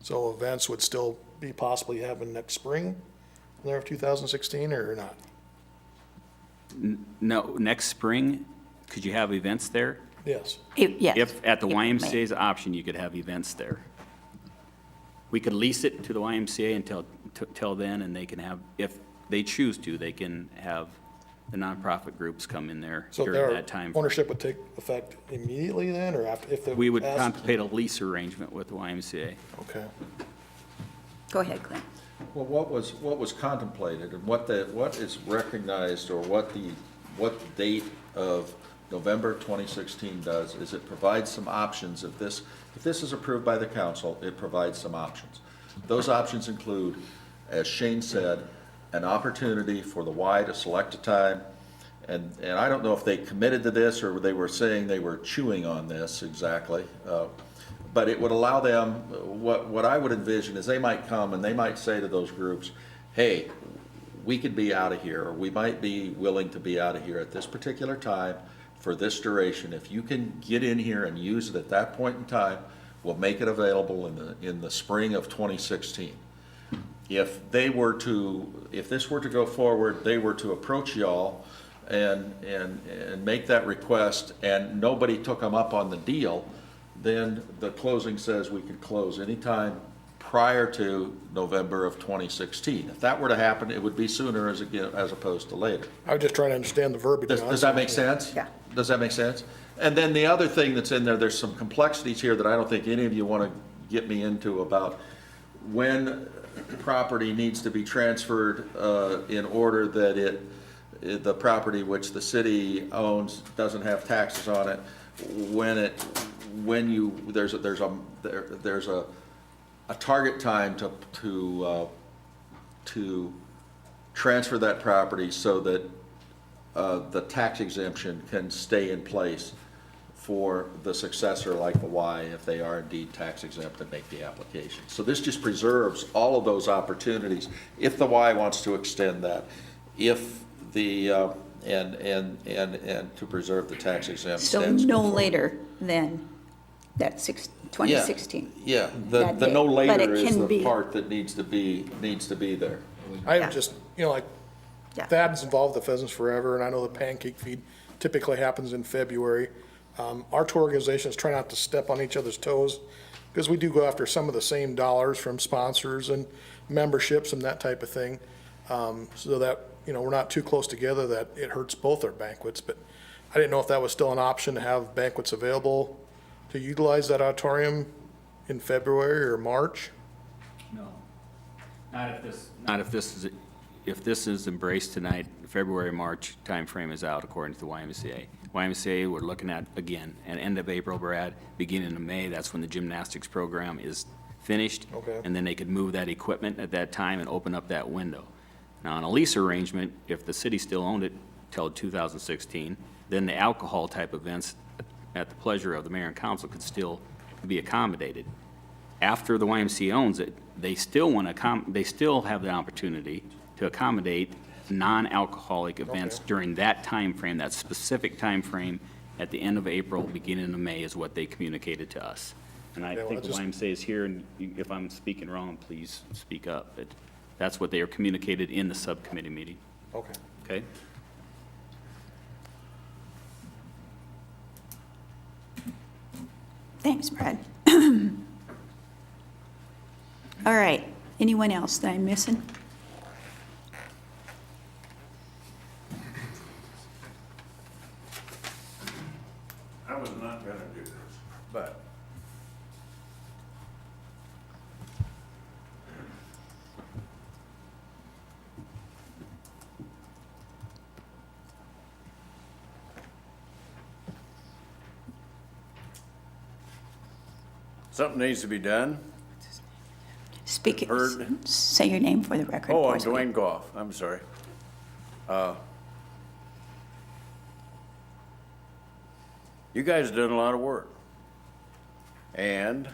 so events would still be possibly happening next spring there of 2016 or not? No, next spring, could you have events there? Yes. Yes. If, at the If it may. YMCA's option, you could have events there. We could lease it to the YMCA until then, and they can have, if they choose to, they can have the nonprofit groups come in there So during their that time. ownership would take effect immediately then, or after, if the? We would passed? contemplate a lease arrangement with the YMCA. Okay. Go ahead, Clint. Well, what was contemplated and what is recognized or what the date of November 2016 does is it provides some options. If this is approved by the council, it provides some options. Those options include, as Shane said, an opportunity for the Y to select a time. And I don't know if they committed to this or they were saying they were chewing on this exactly. But it would allow them, what I would envision is they might come and they might say to those groups, hey, we could be out of here, or we might be willing to be out of here at this particular time for this duration. If you can get in here and use it at that point in time, we'll make it available in the spring of 2016. If this were to go forward, they were to approach y'all and make that request and nobody took them up on the deal, then the closing says we could close anytime prior to November of 2016. If that were to happen, it would be sooner as opposed to later. I was just trying to understand the verbiage. Does that make sense? Yeah. Does that make sense? And then the other thing that's in there's some complexities here that I don't think any of you want to get me into about when property needs to be transferred in order that the property which the city owns doesn't have taxes on it. There's a target time to transfer that property so that the tax exemption can stay in place for the successor like the Y if they are indeed tax exempt and make the application. So this just preserves all of those opportunities if the Y wants to extend that, if the and to preserve the tax exempt. So status no quo. later than that 2016. Yeah, That the date. no But later it is can the be- part that needs to be there. I Yeah. am just, like, Yeah. Thad's involved with Pheasants Forever, and I know the pancake feed typically happens in February. Our two organizations try not to step on each other's toes, because we do go after some of the same dollars from sponsors and memberships and that type of thing, so that, we're not too close together that it hurts both our banquets, but I didn't know if that was still an option to have banquets available to utilize that auditorium in February or March. No. Not if this is embraced tonight, February, March timeframe is out according to the YMCA. YMCA, we're looking at, again, at end of April, Brad, beginning of May, that's when the gymnastics program is finished. Okay. And then they could move that equipment at that time and open up that window. Now, on a lease arrangement, if the city still owned it till 2016, then the alcohol type events at the pleasure of the mayor and council could still be accommodated. After the YMCA owns it, they still have the opportunity to accommodate non-alcoholic events during that time frame, that specific time frame at the end of April, beginning of May is what they communicated to us. And I Yeah, well, think the just- YMCA is here, and if I'm speaking wrong, please speak up. But that's what they are communicated in the subcommittee meeting, Okay. okay? Thanks, Brad. All right, anyone else that I'm missing? I was not gonna do this, but something needs to be done. Speak, Heard. say your name for the record. Oh, I'm please. Dwayne Goff, I'm sorry. You guys done a lot of work. And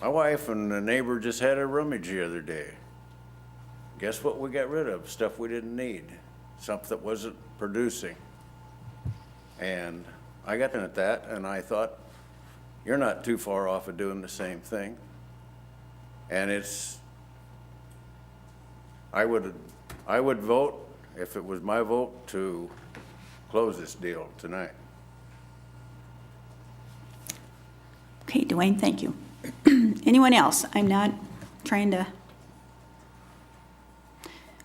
my wife and the neighbor just had a rummage the other day. Guess what we got rid of? Stuff we didn't need, stuff that wasn't producing. And I got in at that and I thought, you're not too far off of doing the same thing. And I would vote, if it was my vote, to close this deal tonight. Okay, Dwayne, thank you. Anyone else? I'm not trying to.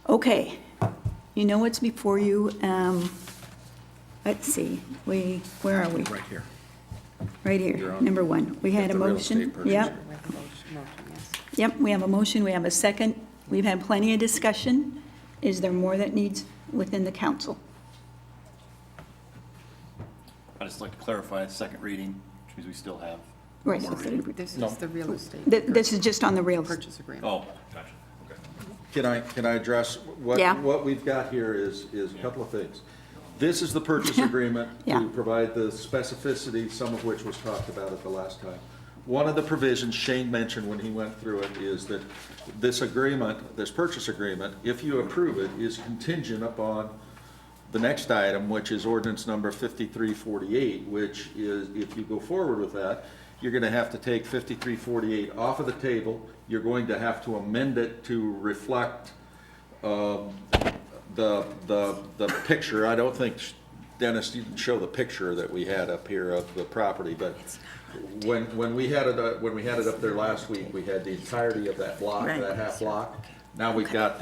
Okay, you know what's before you. Let's see, where are we? Right here. Right here, number one. We had a the real motion. estate purchase. Yep, yep, we have a motion, we have a second. We've had plenty of discussion. Is there more that needs within the council? I'd just like to clarify, second reading, which means we still have Right. more reading. This is the real estate. This is just on the real. Purchase agreement. Oh, gotcha, okay. Can I address, what, Yeah. what we've got here is a couple of things. This is the purchase agreement Yeah. to provide the specificity, some of which was talked about at the last time. One of the provisions Shane mentioned when he went through it is that this agreement, this purchase agreement, if you approve it, is contingent upon the next item, which is ordinance number 5348, which is, if you go forward with that, you're gonna have to take 5348 off of the table. You're going to have to amend it to reflect the picture. I don't think, Dennis, you can show the picture that we had up here of the property, but when we had it up there last week, we had the entirety of that block, Right. that half block. Now we've got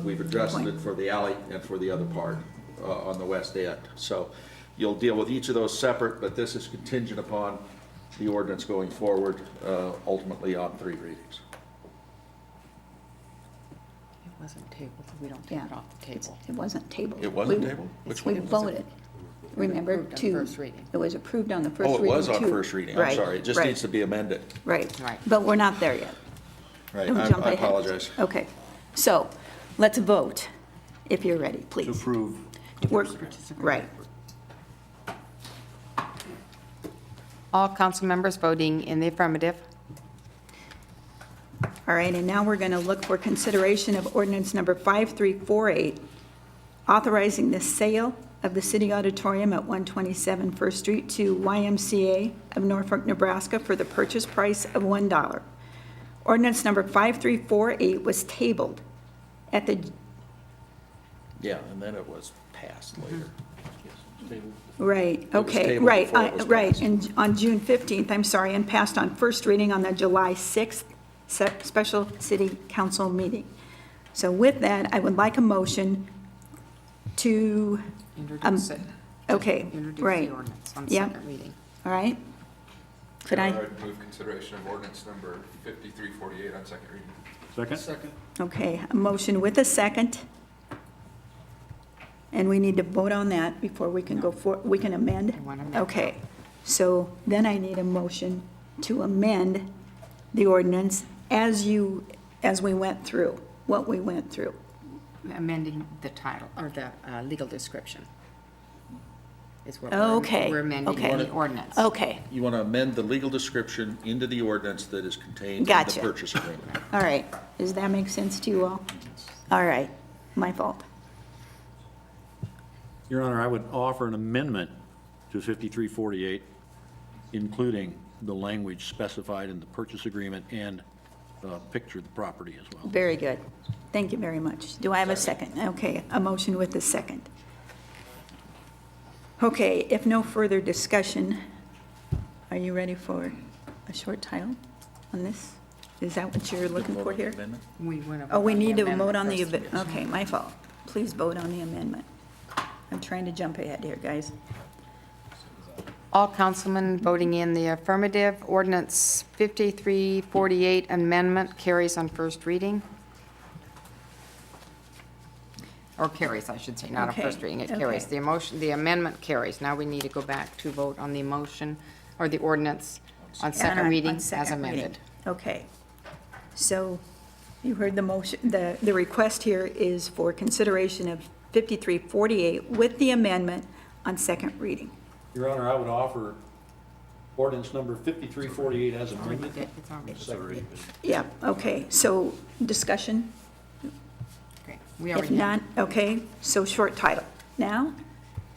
we've adjusted it for the alley and for the other part on the west end. So you'll deal with each of those separate, but this is contingent upon the ordinance going forward, ultimately on 3 readings. It wasn't tabled, we don't take it off the table. It wasn't tabled. It wasn't We- tabled? Which We one? voted. Remember, Approved on to. first reading. It was approved on the first Oh, reading. it was on too. first reading, I'm Right, sorry. It just right, needs to be amended. Right, Right. but we're not there yet. Right, Don't jump I ahead. apologize. Okay, so let's vote, if you're ready, To please. approve. We're- Right, All council members voting in the affirmative. all right, and now we're going to look for consideration of ordinance number 5348, authorizing the sale of the city auditorium at 127 First Street to YMCA of Norfolk, Nebraska for the purchase price of $1. Ordinance number 5348 was tabled at the, Yeah, and then it was passed later. right, was okay, tabled right, before it was right, passed. and on June 15th, I'm sorry, and passed on first reading on the July 6th special city council meeting. So with that, I would like a motion to, Introduce it. okay, Introduce right. the ordinance on Yep. second reading. All right? Could I, would move consideration of ordinance number 5348 on second reading. Second? okay, a motion with a second. And we need to vote on that before we can go for, we can amend? want to amend. Okay, so then I need a motion to amend the ordinance as we went through, what we went through. Amending the title, or the legal description. Is what Okay, we're amending okay. the ordinance. Okay, You want to amend the legal description into the ordinance that is contained in the Gotcha. purchase agreement. all right. Does that make sense to you all? All right, my fault. Your Honor, I would offer an amendment to 5348, including the language specified in the purchase agreement and picture of the property as well. Very good. Thank you very much. Do I have a second? Okay, a motion with a second. Okay, if no further discussion, are you ready for a short title on this? Is that what you're looking for here? We want to. Oh, we need to vote on the, amendment first. okay, my fault. Please vote on the amendment. I'm trying to jump ahead here, guys. All councilmen voting in the affirmative. Ordinance 5348 amendment carries on first reading. Or carries, I should say, not a Okay, first reading, it okay. carries. The amendment carries. Now we need to go back to vote on the motion, or the ordinance On And second reading on as second reading. amended. Okay. So you heard the motion, the request here is for consideration of 5348 with the amendment on second reading. Your Honor, I would offer ordinance number 5348 as amended. It's already. Second reading. Yeah, okay, so discussion? Okay. We If already not, okay, so short title. Now,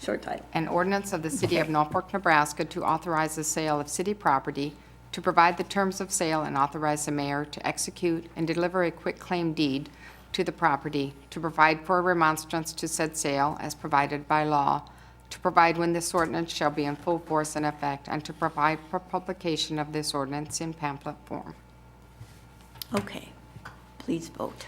short title. An ordinance of the City of Norfolk, Nebraska to authorize the sale of city property, to provide the terms of sale and authorize the mayor to execute and deliver a quitclaim deed to the property, to provide for a remonstrance to said sale as provided by law, to provide when this ordinance shall be in full force and effect, and to provide for publication of this ordinance in pamphlet form. Okay, please vote.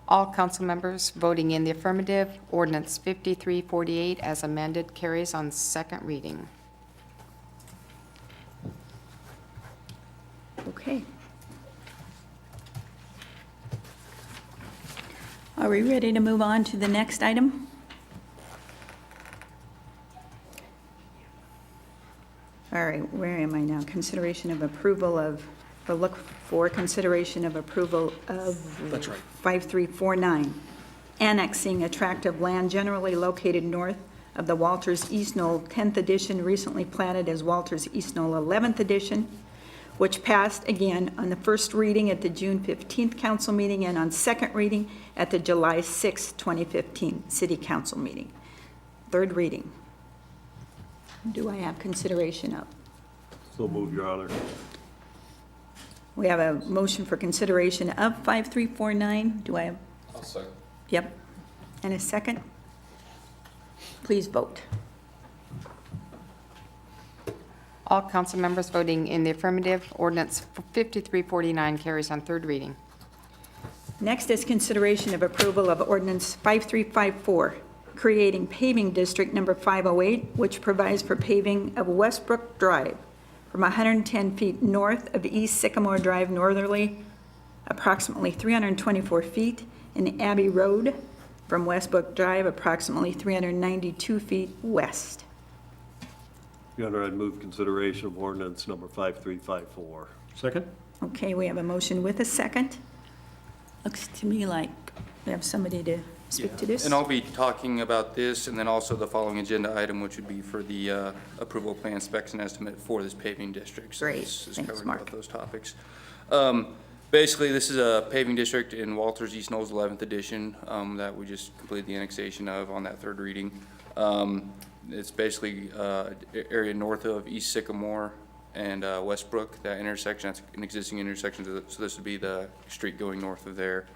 All council members voting in the affirmative, ordinance 5348 as amended carries on second reading. Okay. Are we ready to move on to the next item? All right, where am I now? Consideration of approval of, we'll look for consideration of approval of. That's right. 5349, annexing a tract of land generally located north of the Walters East Knoll 10th edition, recently platted as Walters East Knoll 11th edition, which passed again on the first reading at the June 15th council meeting and on second reading at the July 6, 2015 city council meeting. Third reading. Do I have consideration of? So move, Your Honor. We have a motion for consideration of 5349. Do I have? I'll second. Yep. And a second? Please vote. All council members voting in the affirmative, ordinance 5349 carries on third reading. Next is consideration of approval of ordinance 5354, creating paving district number 508, which provides for paving of Westbrook Drive from 110 feet north of East Sycamore Drive northerly, approximately 324 feet, and Abbey Road from Westbrook Drive approximately 392 feet west. Your Honor, I'd move consideration of ordinance number 5354. Second? Okay, we have a motion with a second. Looks to me like we have somebody to speak to this. And I'll be talking about this and then also the following agenda item, which would be for the approval of plan specs and estimate for this paving district. So Great. this is Thanks, covering Mark. both those topics. Basically, this is a paving district in Walters East Knolls 11th edition that we just completed the annexation of on that third reading. It's basically area north of East Sycamore and Westbrook, that intersection. That's an existing intersection, so this would be the street going north of there.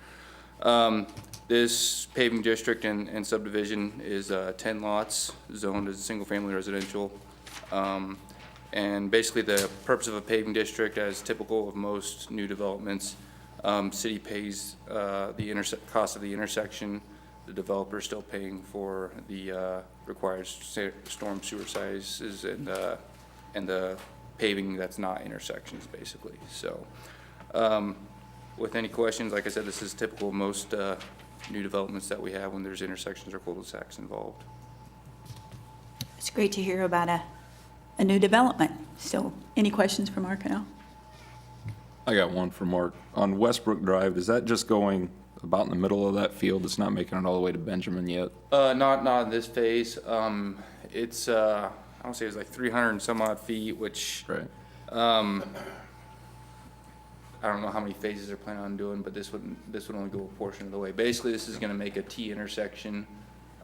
This paving district and subdivision is 10 lots zoned as a single-family residential. And basically the purpose of a paving district, as typical of most new developments, city pays the cost of the intersection. The developer is still paying for the required storm sewer sizes and the paving that's not intersections, basically. So with any questions, like I said, this is typical of most new developments that we have when there's intersections or cul-de-sacs involved. It's great to hear about a new development. So any questions for Mark at all? I got one for Mark. On Westbrook Drive, is that just going about in the middle of that field? It's not making it all the way to Benjamin yet? Not in this phase. It's, I would say it's like 300 and some odd feet, which, Right. I don't know how many phases they're planning on doing, but this would only go a portion of the way. Basically, this is gonna make a T intersection.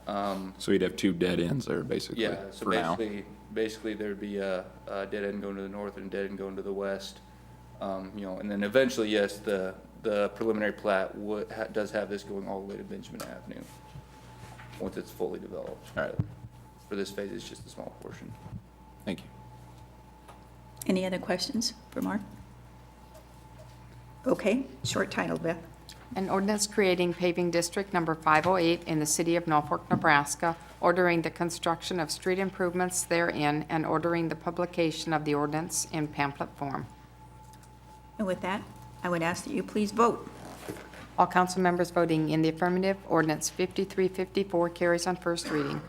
So you'd have two dead ends there, basically, Yeah, so for now? basically there'd be a dead end going to the north and a dead end going to the west. And then eventually, yes, the preliminary plat does have this going all the way to Benjamin Avenue, once it's fully developed. All right. For this phase, it's just a small portion. Thank you. Any other questions for Mark? Okay, short title, Beth. An ordinance creating paving district number 508 in the city of Norfolk, Nebraska, ordering the construction of street improvements therein, and ordering the publication of the ordinance in pamphlet form. And with that, I would ask that you please vote. All council members voting in the affirmative, ordinance 5354 carries on first reading.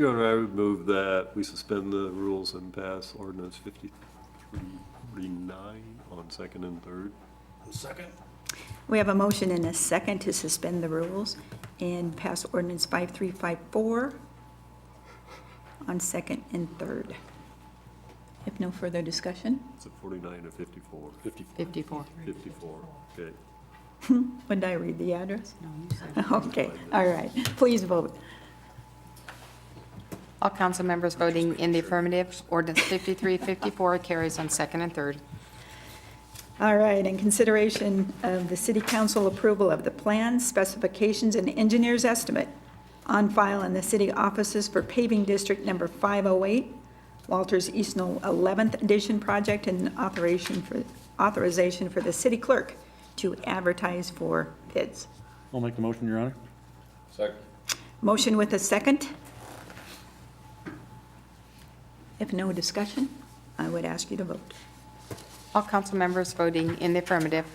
Your Honor, I would move that we suspend the rules and pass ordinance 5349 on second and third. Second? We have a motion and a second to suspend the rules and pass ordinance 5354 on second and third. If no further discussion, Is it 49 or 54? 54. 54, okay. when did I read the address? Okay, all right. Please vote. All council members voting in the affirmative, ordinance 5354 carries on second and third. All right, in consideration of the city council approval of the plans, specifications, and engineer's estimate on file in the city offices for paving district number 508, Walters East Knoll 11th edition project, and authorization for the city clerk to advertise for bids. I'll make the motion, Your Honor. Second. Motion with a second. If no discussion, I would ask you to vote. All council members voting in the affirmative.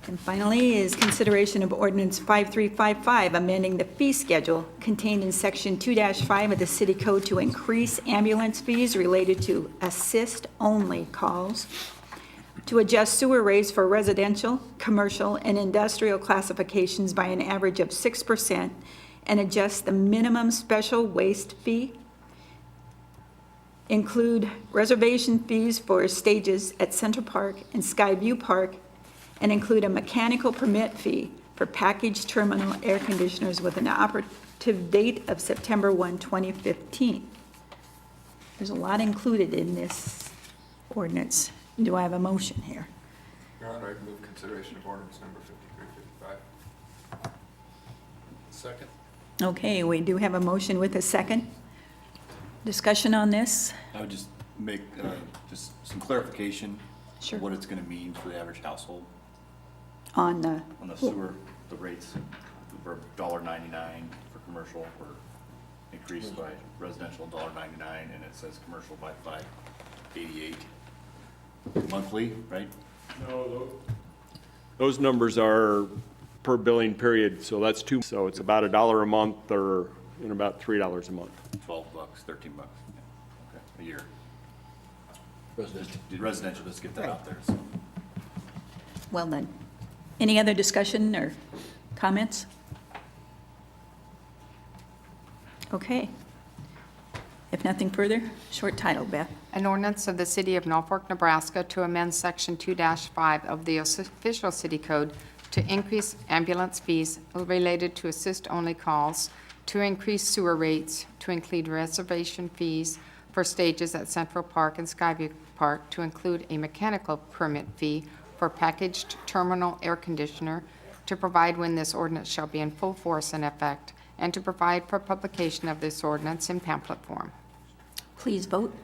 And finally is consideration of ordinance 5355, amending the fee schedule contained in section 2-5 of the city code to increase ambulance fees related to assist-only calls, to adjust sewer rates for residential, commercial, and industrial classifications by an average of 6%, and adjust the minimum special waste fee, include reservation fees for stages at Central Park and Skyview Park, and include a mechanical permit fee for packaged terminal air conditioners with an operative date of September 1, 2015. There's a lot included in this ordinance. Do I have a motion here? Your Honor, I move consideration of ordinance number 5355. Second? Okay, we do have a motion with a second. Discussion on this? I would just make, just some clarification. Sure. What it's gonna mean for the average household On the, on the sewer, the rates for $1.99 for commercial or increased by residential $1.99, and it says commercial by $5.88 monthly, right? No, those numbers are per billing period, so that's so it's about $1 a month or, and about $3 a month. $12, $13, yeah, okay, a year. Residential, just get that out there, so. well done. Any other discussion or comments? Okay. If nothing further, short title, Beth. An ordinance of the City of Norfolk, Nebraska to amend Section 2-5 of the official city code to increase ambulance fees related to assist-only calls, to increase sewer rates, to include reservation fees for stages at Central Park and Skyview Park, to include a mechanical permit fee for packaged terminal air conditioner, to provide when this ordinance shall be in full force and effect, and to provide for publication of this ordinance in pamphlet form. Please vote.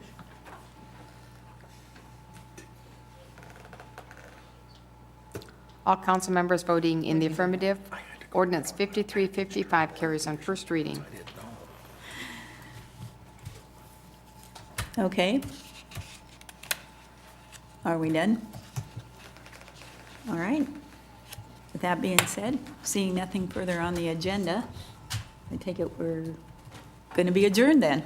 All council members voting in the affirmative, ordinance 5355 carries on first reading. Okay. Are we done? All right. With that being said, seeing nothing further on the agenda, I take it we're going to be adjourned then.